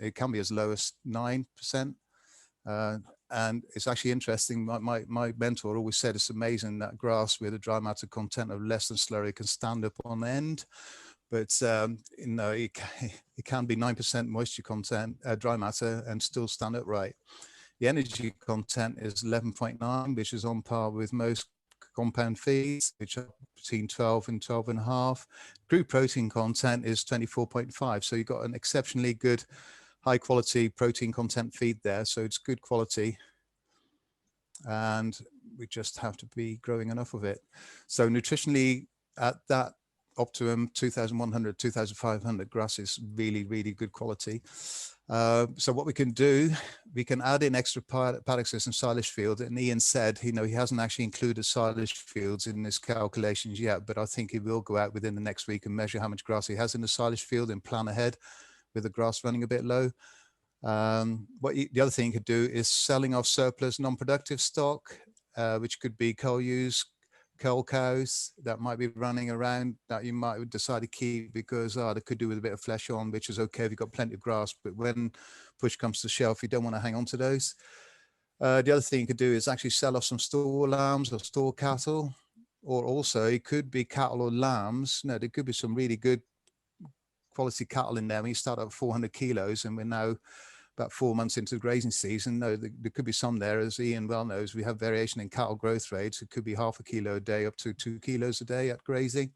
It can be as low as 9%. And it's actually interesting. My mentor always said it's amazing that grass with a dry matter content of less than slurry can stand up on end. But it can be 9% moisture content, dry matter, and still stand upright. The energy content is 11.9, which is on par with most compound feeds, which are between 12 and 12.5. Crude protein content is 24.5. So you've got an exceptionally good, high quality protein content feed there. So it's good quality. And we just have to be growing enough of it. So nutritionally, at that optimum 2,100, 2,500 grass is really, really good quality. So what we can do, we can add in extra paddock system silage field. And Ian said, he hasn't actually included silage fields in his calculations yet, but I think he will go out within the next week and measure how much grass he has in the silage field and plan ahead with the grass running a bit low. The other thing you could do is selling off surplus non-productive stock, which could be coal ewes, coal cows that might be running around that you might decide to keep because they could do with a bit of flesh on, which is okay if you've got plenty of grass, but when push comes to shove, you don't want to hang on to those. The other thing you could do is actually sell off some store lambs or store cattle, or also it could be cattle or lambs. No, there could be some really good quality cattle in there. When you start at 400 kilos and we're now about 4 months into the grazing season, no, there could be some there. As Ian well knows, we have variation in cattle growth rates. It could be half a kilo a day up to 2 kilos a day at grazing.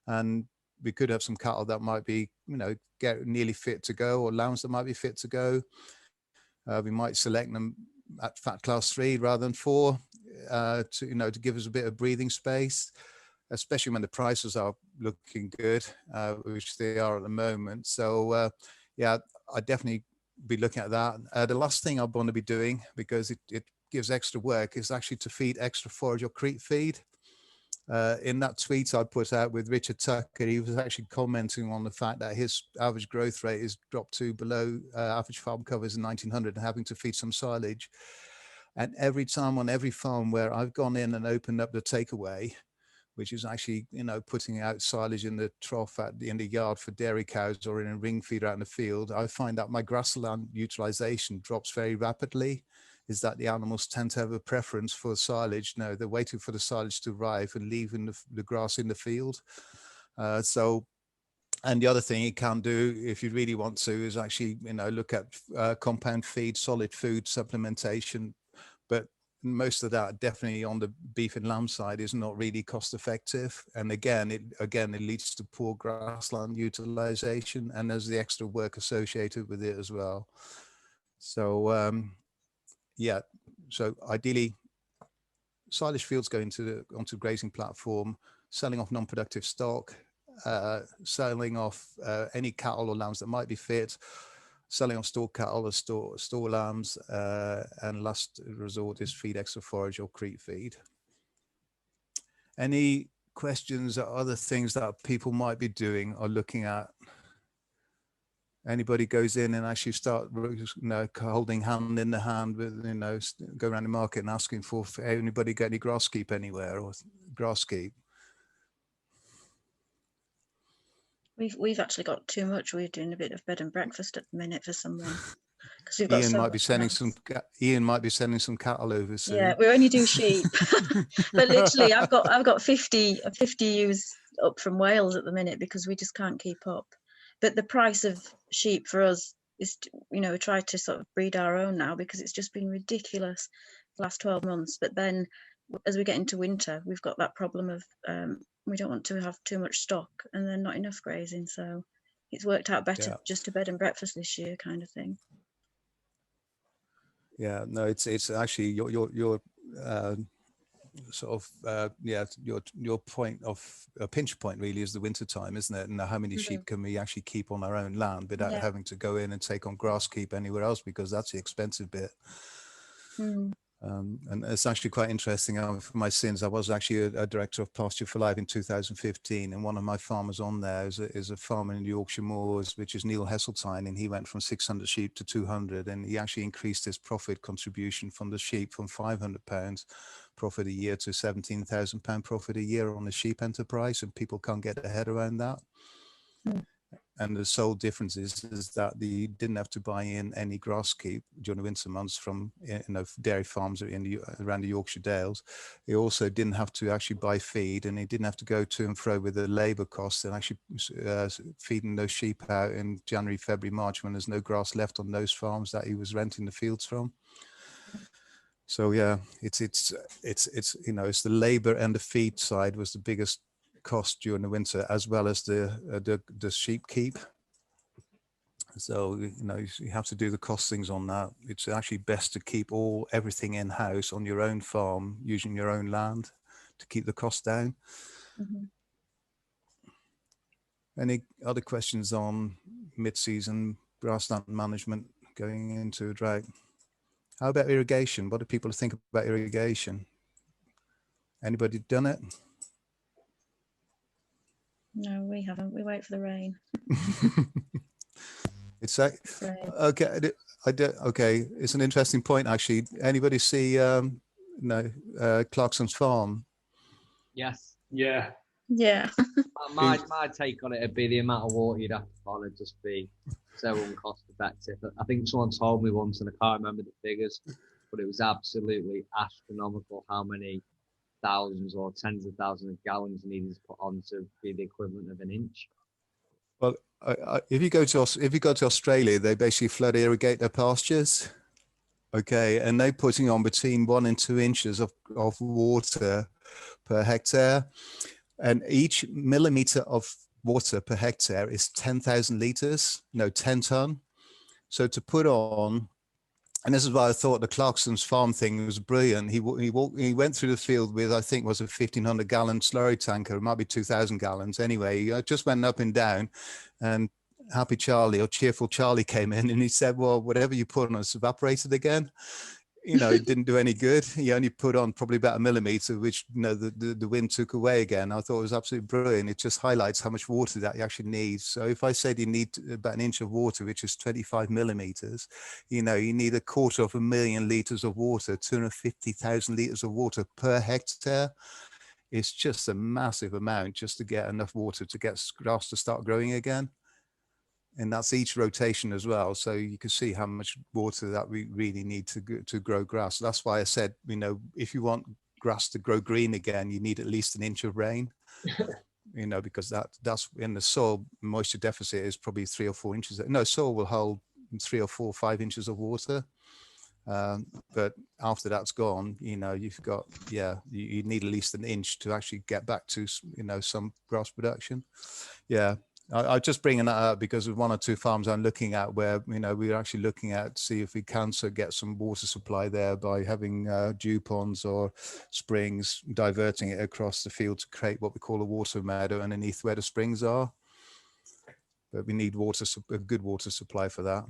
And we could have some cattle that might be, get nearly fit to go, or lambs that might be fit to go. We might select them at fat class 3 rather than 4 to give us a bit of breathing space, especially when the prices are looking good, which they are at the moment. So yeah, I definitely be looking at that. The last thing I want to be doing, because it gives extra work, is actually to feed extra forage or creep feed. In that tweet I put out with Richard Tucker, he was actually commenting on the fact that his average growth rate is dropped to below average farm covers in 1900 and having to feed some silage. And every time on every farm where I've gone in and opened up the takeaway, which is actually, putting out silage in the trough in the yard for dairy cows or in a ring feeder out in the field, I find that my grassland utilization drops very rapidly. Is that the animals tend to have a preference for silage? No, they're waiting for the silage to arrive and leaving the grass in the field. And the other thing you can do, if you really want to, is actually, look at compound feed, solid food supplementation. But most of that definitely on the beef and lamb side is not really cost effective. And again, it leads to poor grassland utilization, and there's the extra work associated with it as well. So yeah, so ideally silage fields go onto the grazing platform, selling off non-productive stock, selling off any cattle or lambs that might be fit, selling off store cattle or store lambs, and last resort is feed extra forage or creep feed. Any questions or other things that people might be doing or looking at? Anybody goes in and actually start, holding hand in the hand with, go around the market and asking for anybody get any grass keep anywhere or grass keep? We've actually got too much. We're doing a bit of bed and breakfast at the minute for someone. We've got Ian so might be much sending grass. Ian might be sending some cattle over soon. Yeah, we only do sheep, but literally, I've got 50 ewes up from Wales at the minute because we just can't keep up. But the price of sheep for us is, we try to sort of breed our own now because it's just been ridiculous the last 12 months. But then, as we get into winter, we've got that problem of we don't want to have too much stock and then not enough grazing. So it's worked out better just to bed and breakfast this year, kind of thing. Yeah, no, it's actually your sort of your point of a pinch point really is the winter time, isn't it? And how many sheep can we actually keep on our own land without having to go in and take on grass keep anywhere else, because that's the expensive bit. And it's actually quite interesting. For my sins, I was actually a director of Pasture for Life in 2015, and one of my farmers on there is a farmer in the Yorkshire Moors, which is Neil Hesseltine, and he went from 600 sheep to 200, and he actually increased his profit contribution from the sheep from £500 profit a year to £17,000 profit a year on the sheep enterprise, and people can't get their head around that. And the sole difference is that they didn't have to buy in any grass keep during the winter months from dairy farms around the Yorkshire Dales. He also didn't have to actually buy feed, and he didn't have to go to and fro with the labour costs and actually feeding those sheep out in January, February, March when there's no grass left on those farms that he was renting the fields from. So yeah, it's the labour and the feed side was the biggest cost during the winter, as well as the sheep keep. So you have to do the costings on that. It's actually best to keep everything in house on your own farm, using your own land to keep the cost down. Any other questions on mid-season grassland management going into a drought? How about irrigation? What do people think about irrigation? Anybody done it? No, we haven't. We wait for the rain. It's like, okay. Okay, it's an interesting point actually. Anybody see Clarkson's farm? Yes. Yeah. Yeah. My take on it would be the amount of water you'd have to follow would just be so uncost effective. I think someone told me once, and I can't remember the figures, but it was absolutely astronomical how many thousands or tens of thousands of gallons needed to put on to be the equivalent of an inch. Well, if you go to Australia, they basically flood irrigate their pastures. Okay, and they're putting on between 1 and 2 inches of water per hectare, and each millimeter of water per hectare is 10,000 liters, 10 ton. So to put on, and this is why I thought the Clarkson's farm thing was brilliant. He went through the field with, I think, was a 1,500 gallon slurry tanker. It might be 2,000 gallons. Anyway, he just went up and down, and Happy Charlie or Cheerful Charlie came in and he said, well, whatever you put on us evaporated again. It didn't do any good. He only put on probably about a millimeter, which, the wind took away again. I thought it was absolutely brilliant. It just highlights how much water that you actually need. So if I said you need about an inch of water, which is 25 millimeters, you need 250,000 liters of water, 250,000 liters of water per hectare. It's just a massive amount just to get enough water to get grass to start growing again. And that's each rotation as well. So you can see how much water that we really need to grow grass. That's why I said, if you want grass to grow green again, you need at least an inch of rain, because that's in the soil moisture deficit is probably 3 or 4 inches. No, soil will hold 3 or 4, 5 inches of water. But after that's gone, you've got, you need at least an inch to actually get back to, some grass production. Yeah. I'm just bringing that up because of 1 or 2 farms I'm looking at where, we're actually looking at see if we can get some water supply there by having dew ponds or springs, diverting it across the field to create what we call a water meadow underneath where the springs are. But we need a good water supply for that.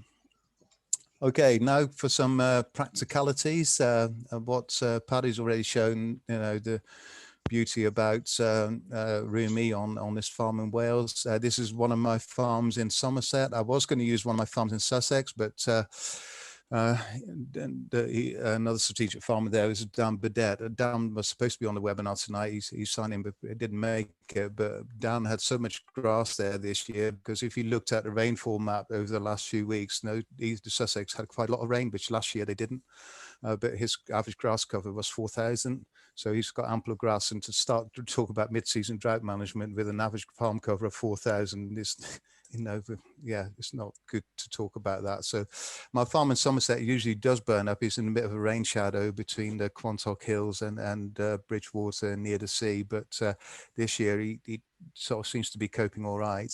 Okay, now for some practicalities. What Paddy's already shown, the beauty about Rumi on this farm in Wales. This is one of my farms in Somerset. I was going to use one of my farms in Sussex, but another strategic farmer there is Dan Burdett. Dan was supposed to be on the webinar tonight. He's signed in, but it didn't make it. But Dan had so much grass there this year because if you looked at the rainfall map over the last few weeks, the Sussex had quite a lot of rain, which last year they didn't. But his average grass cover was 4,000. So he's got ample grass. And to start to talk about mid-season drought management with an average farm cover of 4,000 is, it's not good to talk about that. So my farm in Somerset usually does burn up. It's in a bit of a rain shadow between the Quantock Hills and Bridgewater near the sea. But this year he sort of seems to be coping all right.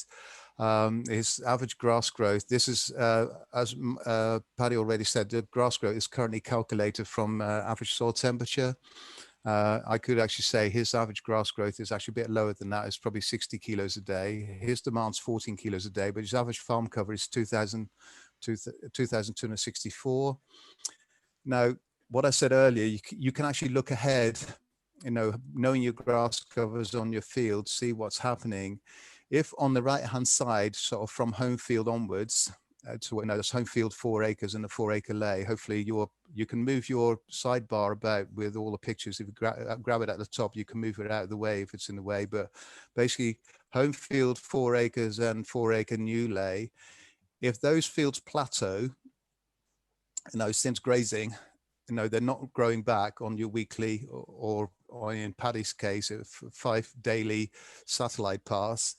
His average grass growth, this is, as Paddy already said, the grass growth is currently calculated from average soil temperature. I could actually say his average grass growth is actually a bit lower than that. It's probably 60 kilos a day. His demand's 14 kilos a day, but his average farm cover is 2,264. Now, what I said earlier, you can actually look ahead, knowing your grass covers on your field, see what's happening. If on the right-hand side, sort of from home field onwards, to that's home field 4 acres and a 4 acre lay, hopefully you can move your sidebar about with all the pictures. If you grab it at the top, you can move it out of the way if it's in the way. But basically, home field 4 acres and 4 acre new lay, if those fields plateau, since grazing, they're not growing back on your weekly or in Paddy's case, 5 daily satellite pass.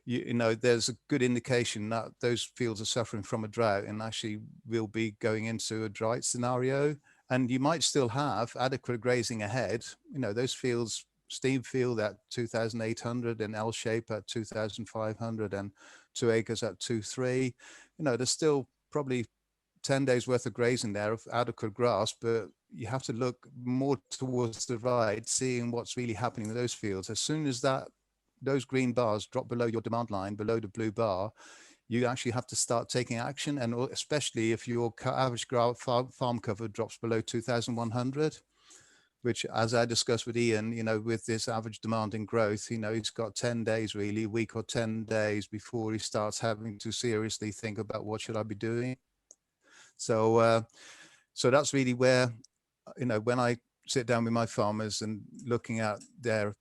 There's a good indication that those fields are suffering from a drought and actually will be going into a drought scenario. And you might still have adequate grazing ahead. Those fields, Steam Field at 2,800 and L Shape at 2,500 and 2 acres at 2,300. There's still probably 10 days worth of grazing there of adequate grass, but you have to look more towards the right, seeing what's really happening in those fields. As soon as that those green bars drop below your demand line, below the blue bar, you actually have to start taking action. And especially if your average farm cover drops below 2,100, which, as I discussed with Ian, you know, with this average demand in growth, you know, he's got 10 days, really, a week or 10 days before he starts having to seriously think about what should I be doing. So, so that's really where, you know, when I sit down with my farmers and looking at their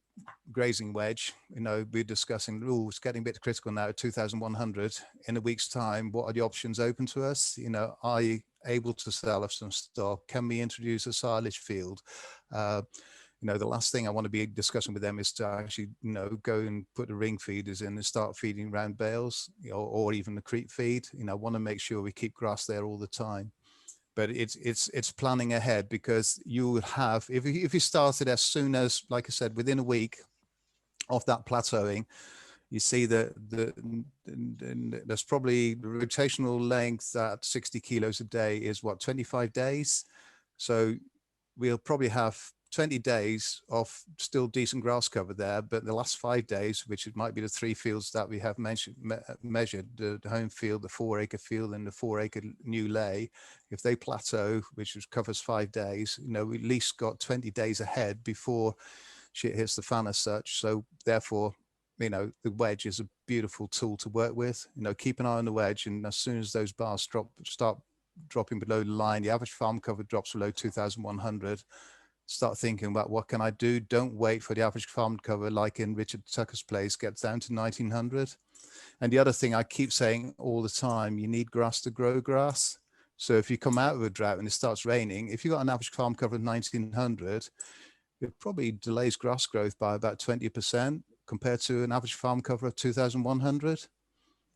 grazing wedge, you know, we're discussing, oh, it's getting a bit critical now at 2,100. In a week's time, what are the options open to us? You know, are you able to sell us some stock? Can we introduce a silage field? You know, the last thing I want to be discussing with them is to actually, you know, go and put the ring feeders in and start feeding round bales, you know, or even the creep feed. You know, I want to make sure we keep grass there all the time. But it's planning ahead, because you would have, if you started as soon as, like I said, within a week of that plateauing, you see that there's probably the rotational length at 60 kilos a day is what, 25 days. So we'll probably have 20 days of still decent grass cover there, but the last 5 days, which it might be the 3 fields that we have measured, the home field, the 4-acre field, and the 4-acre new lay, if they plateau, which covers 5 days, you know, we at least got 20 days ahead before shit hits the fan as such. So therefore, you know, the wedge is a beautiful tool to work with. You know, keep an eye on the wedge, and as soon as those bars start dropping below the line, the average farm cover drops below 2,100, start thinking about what can I do. Don't wait for the average farm cover, like in Richard Tucker's place, gets down to 1,900. And the other thing I keep saying all the time, you need grass to grow grass. So if you come out of a drought and it starts raining, if you've got an average farm cover of 1,900, it probably delays grass growth by about 20% compared to an average farm cover of 2,100.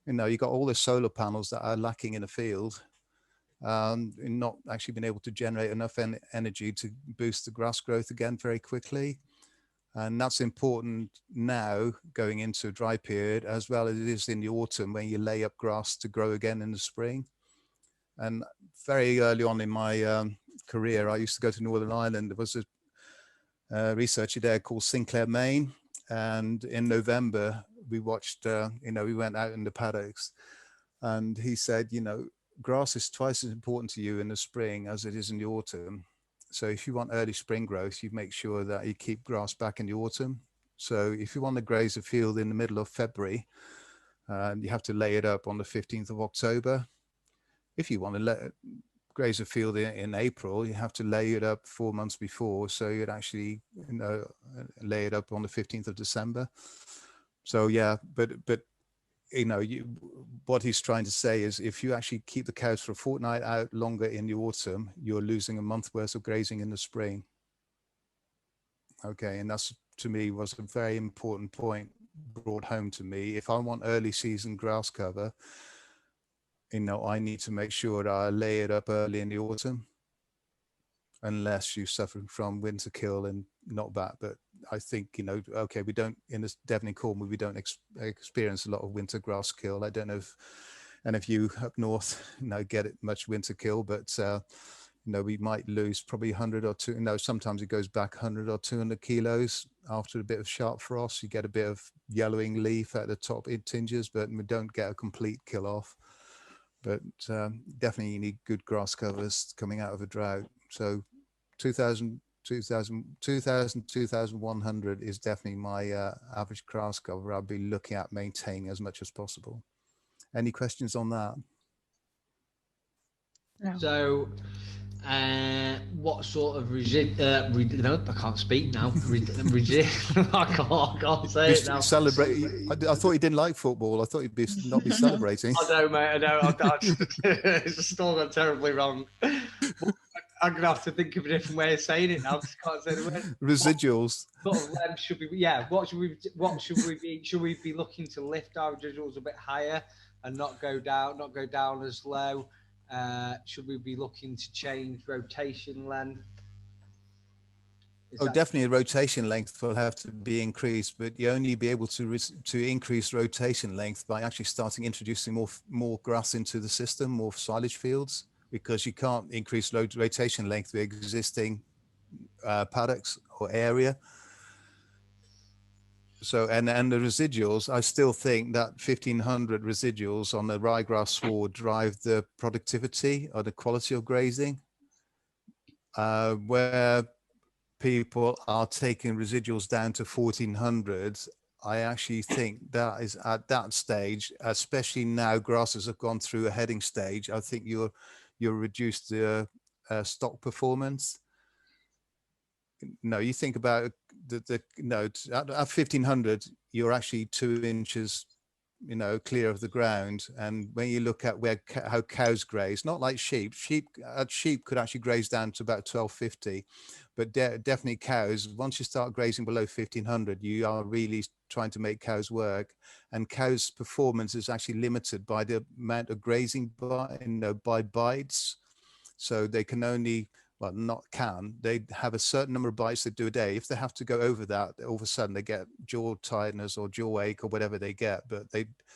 You know, you've got all the solar panels that are lacking in the field, and not actually been able to generate enough energy to boost the grass growth again very quickly. And that's important now going into a dry period, as well as it is in the autumn when you lay up grass to grow again in the spring. And very early on in my career, I used to go to Northern Ireland. There was a researcher there called Sinclair Main. And in November, we watched, you know, we went out in the paddocks, and he said, you know, grass is twice as important to you in the spring as it is in the autumn. So if you want early spring growth, you make sure that you keep grass back in the autumn. So if you want to graze a field in the middle of February, you have to lay it up on the 15th of October. If you want to graze a field in April, you have to lay it up 4 months before. So you'd actually, you know, lay it up on the 15th of December. So yeah, but you know, what he's trying to say is, if you actually keep the cows for a fortnight out longer in the autumn, you're losing a month worth of grazing in the spring. Okay, and that's, to me, was a very important point brought home to me. If I want early season grass cover, you know, I need to make sure that I lay it up early in the autumn, unless you're suffering from winter kill and not that. But I think, you know, okay, we don't, in this Devon and Cornwall, we don't experience a lot of winter grass kill. I don't know if any of you up north, you know, get it much winter kill, but you know, we might lose probably 100 or 2. No, sometimes it goes back 100 or 200 kilos after a bit of sharp frost. You get a bit of yellowing leaf at the top, it tinges, but we don't get a complete kill off. But definitely you need good grass covers coming out of a drought. So 2,100 is definitely my average grass cover I'll be looking at maintaining as much as possible. Any questions on that? No. So, what sort of no, I can't speak now. I can't say it now. Celebrate. I thought you didn't like football. I thought you'd not be celebrating. I know, mate. I know. It's still gone terribly wrong. I'm gonna have to think of a different way of saying it now. Because I can't say the word. Residuals. What sort of length should we? Yeah. What should we be? Should we be looking to lift our residuals a bit higher and not go down as low? Should we be looking to change rotation length? Definitely rotation length will have to be increased, but you only be able to increase rotation length by actually starting introducing more grass into the system, more silage fields, because you can't increase rotation length with existing paddocks or area. So, and the residuals, I still think that 1500 residuals on the ryegrass sward drive the productivity or the quality of grazing, where people are taking residuals down to 1400. I actually think that is at that stage, especially now grasses have gone through a heading stage, I think you're reduced the stock performance. No, you think about no, at 1500, you're actually 2 inches, you know, clear of the ground. And when you look at how cows graze, not like sheep could actually graze down to about 1250, but definitely cows, once you start grazing below 1500, you are really trying to make cows work. And cows' performance is actually limited by the amount of grazing by bites. So they can only, well, not can, they have a certain number of bites they do a day. If they have to go over that, all of a sudden they get jaw tiredness or jaw ache or whatever they get. But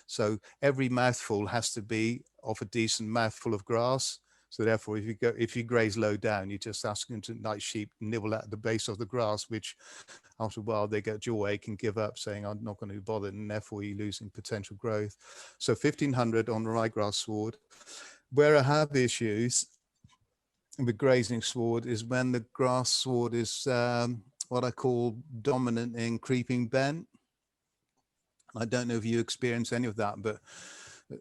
so every mouthful has to be of a decent mouthful of grass. So therefore, if you graze low down, you just ask them to, like sheep, nibble at the base of the grass, which after a while they get jaw ache and give up, saying I'm not going to be bothered, and therefore you're losing potential growth. So 1500 on ryegrass sward. Where I have issues with grazing sward is when the grass sward is what I call dominant in creeping bent. I don't know if you experience any of that, but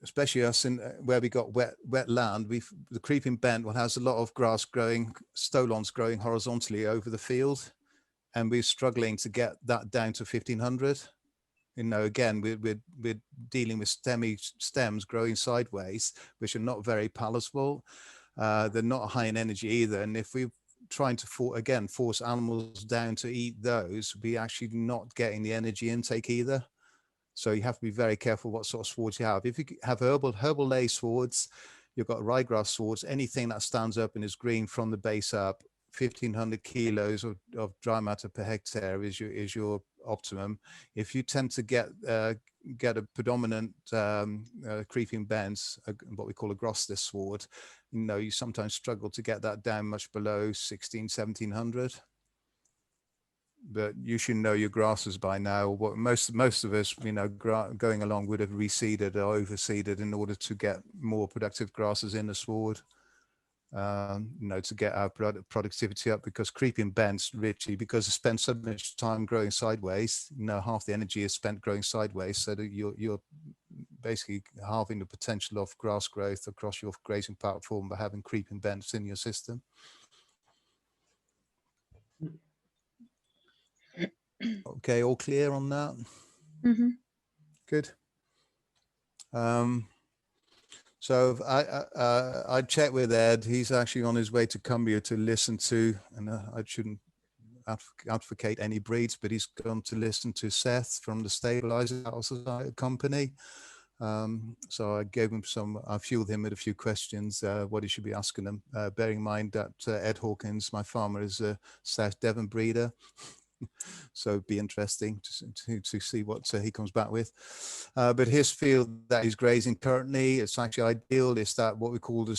especially us in where we got wet land, the creeping bent one has a lot of grass growing, stolons growing horizontally over the field, and we're struggling to get that down to 1500. You know, again, we're dealing with stems growing sideways, which are not very palatable. They're not high in energy either. And if we're trying to force animals down to eat those, we're actually not getting the energy intake either. So you have to be very careful what sort of swords you have. If you have herbal lay swords, you've got ryegrass swords, anything that stands up and is green from the base up, 1500 kilos of dry matter per hectare is your optimum. If you tend to get a predominant creeping bents, what we call a grossless sward, you know, you sometimes struggle to get that down much below 1700. But you should know your grasses by now. What most of us, you know, going along would have reseeded or overseeded in order to get more productive grasses in the sward. You know, to get our productivity up, because creeping bents, Richie, because it spends so much time growing sideways, you know, half the energy is spent growing sideways, so that you're basically halving the potential of grass growth across your grazing platform by having creeping bents in your system. Okay, all clear on that? Mm-hmm. Good. So I checked with Ed. He's actually on his way to Cumbria to listen to, and I shouldn't advocate any breeds, but he's gone to listen to Seth from the Stabilizer Company. So I gave him I fueled him with a few questions, what he should be asking them, bearing in mind that Ed Hawkins, my farmer, is a South Devon breeder. So it'd be interesting to see what he comes back with. But his field that he's grazing currently, it's actually ideal. It's that what we call the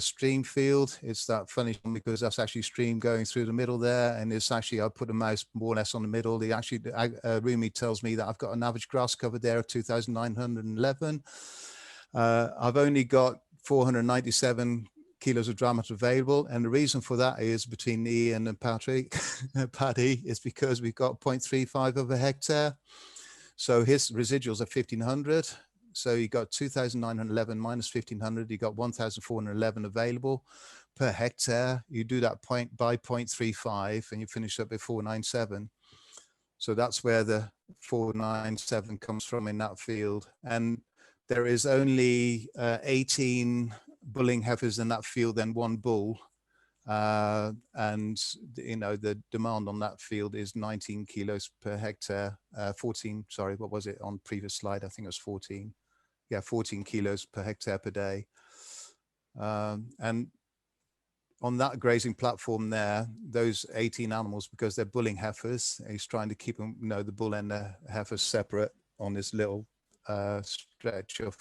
stream field. It's that funny because that's actually stream going through the middle there. And it's actually, I put a mouse more or less on the middle. Rumi tells me that I've got an average grass cover there of 2,911. I've only got 497 kilos of dry matter available, and the reason for that is between Ian and Paddy is because we've got 0.35 of a hectare, so his residuals are 1500. So you got 2,911 minus 1500, you got 1,411 available per hectare. You do that by 0.35 and you finish up with 497. So that's where the 497 comes from in that field. And there is only 18 bulling heifers in that field and one bull, and you know the demand on that field is 19 kilos per hectare. 14, sorry, what was it on previous slide? I think it was 14. Yeah, 14 kilos per hectare per day. And on that grazing platform there, those 18 animals, because they're bulling heifers, he's trying to keep them, you know, the bull and the heifers separate on this little stretch of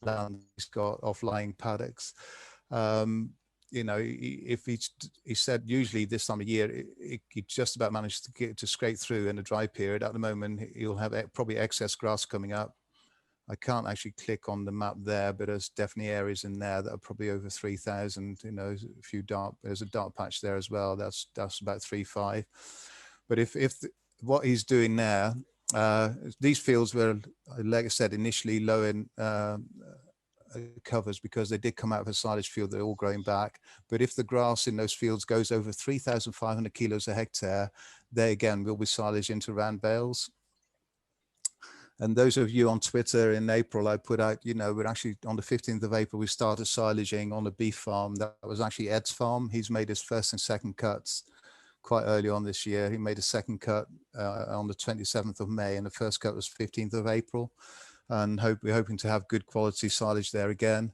land he's got off-lying paddocks. you know, if he said usually this time of year, he just about managed to get to scrape through in the dry period. At the moment, he'll have probably excess grass coming up. I can't actually click on the map there, but there's definitely areas in there that are probably over 3,000. You know, a few dark. There's a dark patch there as well. That's about 3.5. But if what he's doing there, these fields were, like I said, initially low in covers because they did come out of a silage field. They're all growing back. But if the grass in those fields goes over 3,500 kilos a hectare, they again will be silage into round bales. And those of you on Twitter in April, I put out, you know, we're actually on the 15th of April, we started silaging on a beef farm. That was actually Ed's farm. He's made his first and second cuts quite early on this year. He made a second cut on the 27th of May, and the first cut was 15th of April. And we're hoping to have good quality silage there again.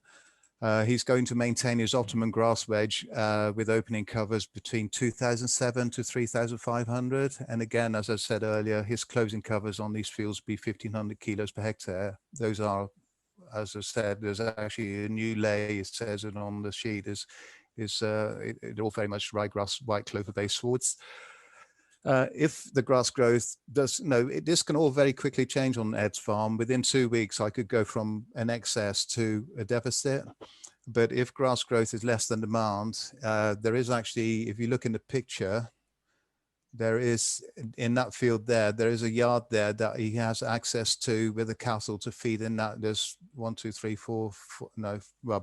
He's going to maintain his optimum grass wedge with opening covers between 2,007 to 3,500. And again, as I said earlier, his closing covers on these fields be 1,500 kilos per hectare. Those are, as I said, there's actually a new lay, it says it on the sheet, they're all very much ryegrass, white clover-based swards. If the grass growth does, this can all very quickly change on Ed's farm. Within 2 weeks, I could go from an excess to a deficit. But if grass growth is less than demand, there is actually, if you look in the picture, there is in that field there is a yard there that he has access to with the cattle to feed in that. There's 1, 2, 3, 4,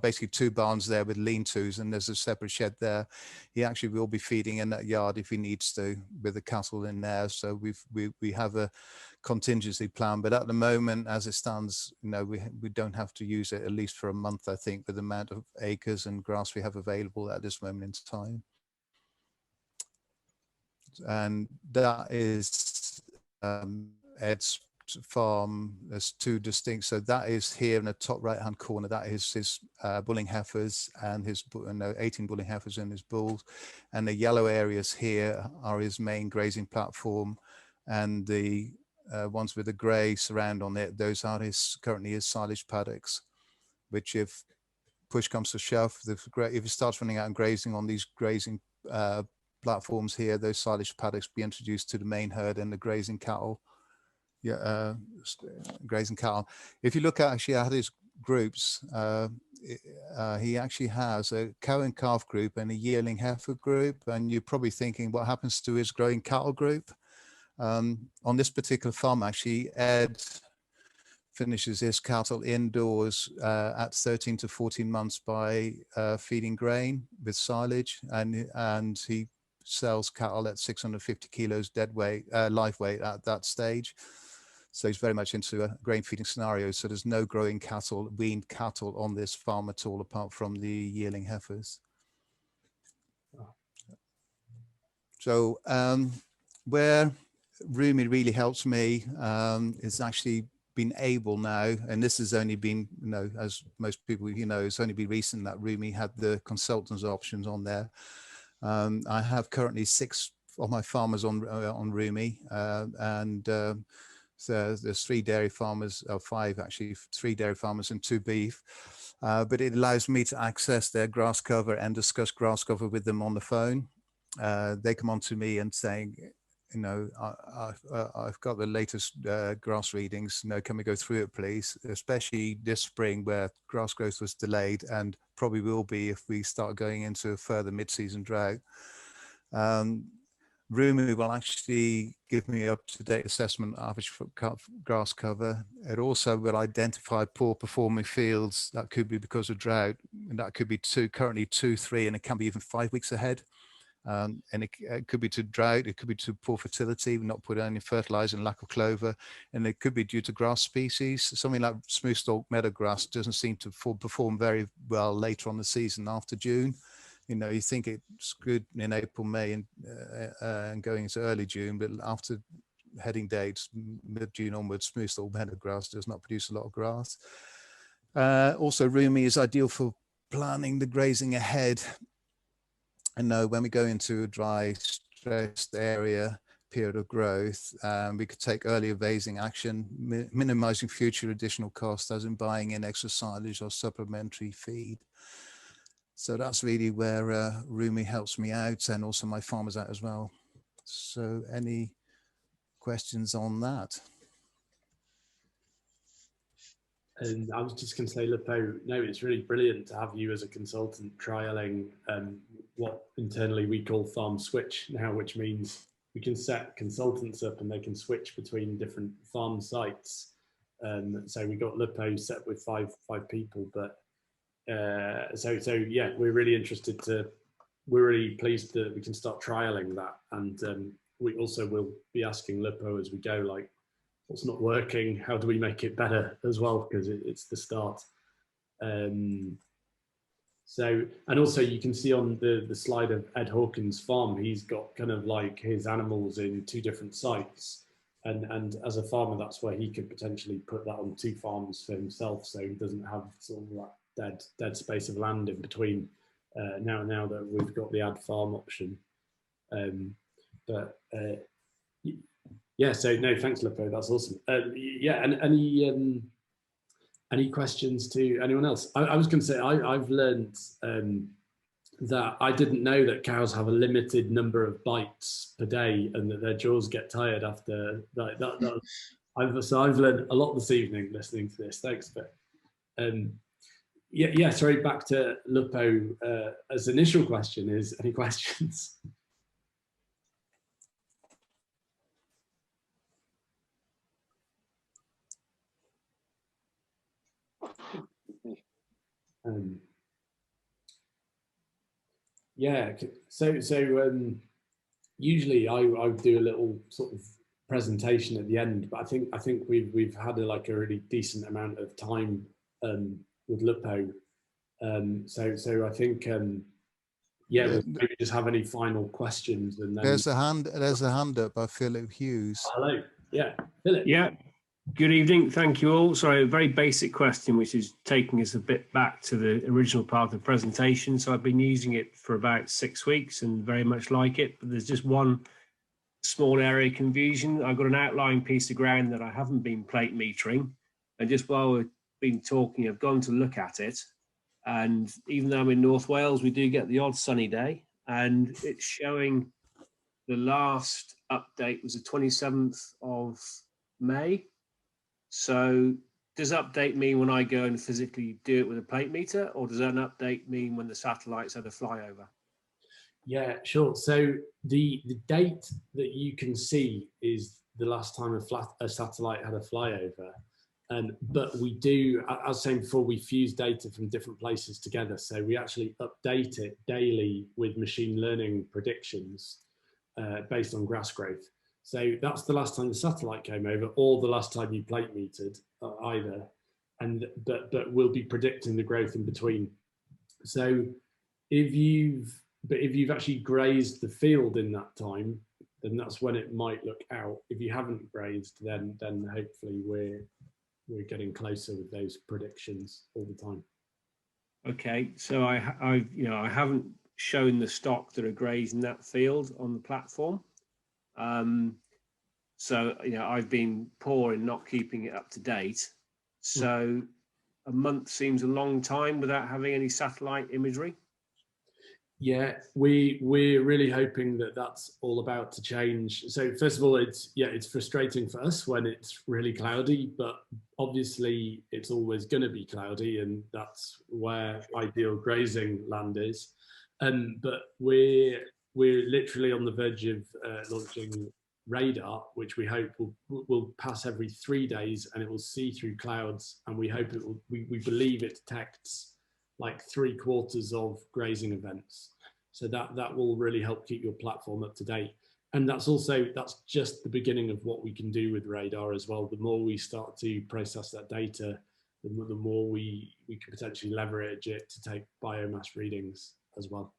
basically 2 barns there with lean-tos, and there's a separate shed there. He actually will be feeding in that yard if he needs to with the cattle in there. So we have a contingency plan, but at the moment, as it stands, we don't have to use it at least for a month, I think, with the amount of acres and grass we have available at this moment in time. And that is Ed's farm. There's 2 distinct. So that is here in the top right-hand corner. That is his bulling heifers and his 18 bulling heifers and his bulls. And the yellow areas here are his main grazing platform, and the ones with the grey surround on it, those are currently his silage paddocks. Which, if push comes to shove, if he starts running out and grazing on these grazing platforms here, those silage paddocks be introduced to the main herd and the grazing cattle. Grazing cattle. If you look at his groups, he actually has a cow and calf group and a yearling heifer group. And you're probably thinking, what happens to his growing cattle group? On this particular farm, actually, Ed finishes his cattle indoors at 13 to 14 months by feeding grain with silage, and he sells cattle at 650 kilos dead weight, live weight at that stage. So he's very much into a grain feeding scenario. So there's no growing cattle, weaned cattle on this farm at all, apart from the yearling heifers. So where Rumi really helps me is actually been able now, and this has only been, as most people, it's only been recent that Rumi had the consultants options on there. I have currently 6 of my farmers on Rumi, and so there's 3 dairy farmers, or 5 actually, 3 dairy farmers and 2 beef. But it allows me to access their grass cover and discuss grass cover with them on the phone. They come on to me and saying, I've got the latest grass readings. Can we go through it, please? Especially this spring, where grass growth was delayed and probably will be if we start going into a further mid-season drought. Rumi will actually give me up-to-date assessment of average grass cover. It also will identify poor performing fields that could be because of drought, and that could be currently 2, 3, and it can be even 5 weeks ahead. And it could be to drought, it could be to poor fertility, not put any fertilizer and lack of clover, and it could be due to grass species. Something like smooth stalk meadowgrass doesn't seem to perform very well later on the season after June. You think it's good in April, May, and going into early June, but after heading dates, mid-June onwards, smooth stalk meadowgrass does not produce a lot of grass. Also, Rumi is ideal for planning the grazing ahead. And when we go into a dry, stressed area, period of growth, we could take earlier phasing action, minimizing future additional costs, as in buying in extra silage or supplementary feed. So that's really where Rumi helps me out, and also my farmers out as well. So any questions on that? And I was just going to say, Luppo, no, it's really brilliant to have you as a consultant trialing what internally we call farm switch now, which means we can set consultants up and they can switch between different farm sites. So we got Luppo set with five people, but so yeah, we're really pleased that we can start trialing that, and we also will be asking Luppo as we go, like, what's not working, how do we make it better as well, because it's the start. So, and also you can see on the slide of Ed Hawkins' farm, he's got kind of like his animals in 2 different sites, and as a farmer, that's where he could potentially put that on 2 farms for himself, so he doesn't have sort of that dead space of land in between. Now that we've got the ad farm option, yeah. So no, thanks, Luppo. That's awesome. Yeah, and any questions to anyone else? I was going to say I've learned that I didn't know that cows have a limited number of bites per day, and that their jaws get tired after that. So I've learned a lot this evening listening to this. Thanks, but yeah. Sorry, back to Luppo. As initial question is, any questions? Yeah, so usually I do a little sort of presentation at the end, but I think we've had a really decent amount of time with Luppo, so I think yeah, we'll maybe just have any final questions, and then there's a hand up by Philip Hughes. Hello, yeah, Philip. Yeah. Good evening. Thank you all. Sorry, a very basic question, which is taking us a bit back to the original part of the presentation. So I've been using it for about 6 weeks and very much like it, but there's just one small area of confusion. I've got an outlying piece of ground that I haven't been plate metering. And just while we've been talking, I've gone to look at it. And even though I'm in North Wales, we do get the odd sunny day. And it's showing the last update was the 27th of May. So does update mean when I go and physically do it with a plate meter, or does that update mean when the satellites had a flyover? Yeah, sure. So the date that you can see is the last time a satellite had a flyover. But we do, as I was saying before, we fuse data from different places together. So we actually update it daily with machine learning predictions based on grass growth. So that's the last time the satellite came over, or the last time you plate metered either. But we'll be predicting the growth in between. So if you've actually grazed the field in that time, then that's when it might look out. If you haven't grazed, then hopefully we're getting closer with those predictions all the time. Okay, so I haven't shown the stock that are grazing that field on the platform. So I've been poor in not keeping it up to date. So a month seems a long time without having any satellite imagery. Yeah, we're really hoping that that's all about to change. So first of all, it's frustrating for us when it's really cloudy, but obviously it's always going to be cloudy, and that's where ideal grazing land is. But we're literally on the verge of launching radar, which we hope will pass every 3 days, and it will see through clouds, and we hope it will. We believe it detects like 3/4 of grazing events, so that will really help keep your platform up to date. And that's just the beginning of what we can do with radar as well. The more we start to process that data, the more we can potentially leverage it to take biomass readings as well.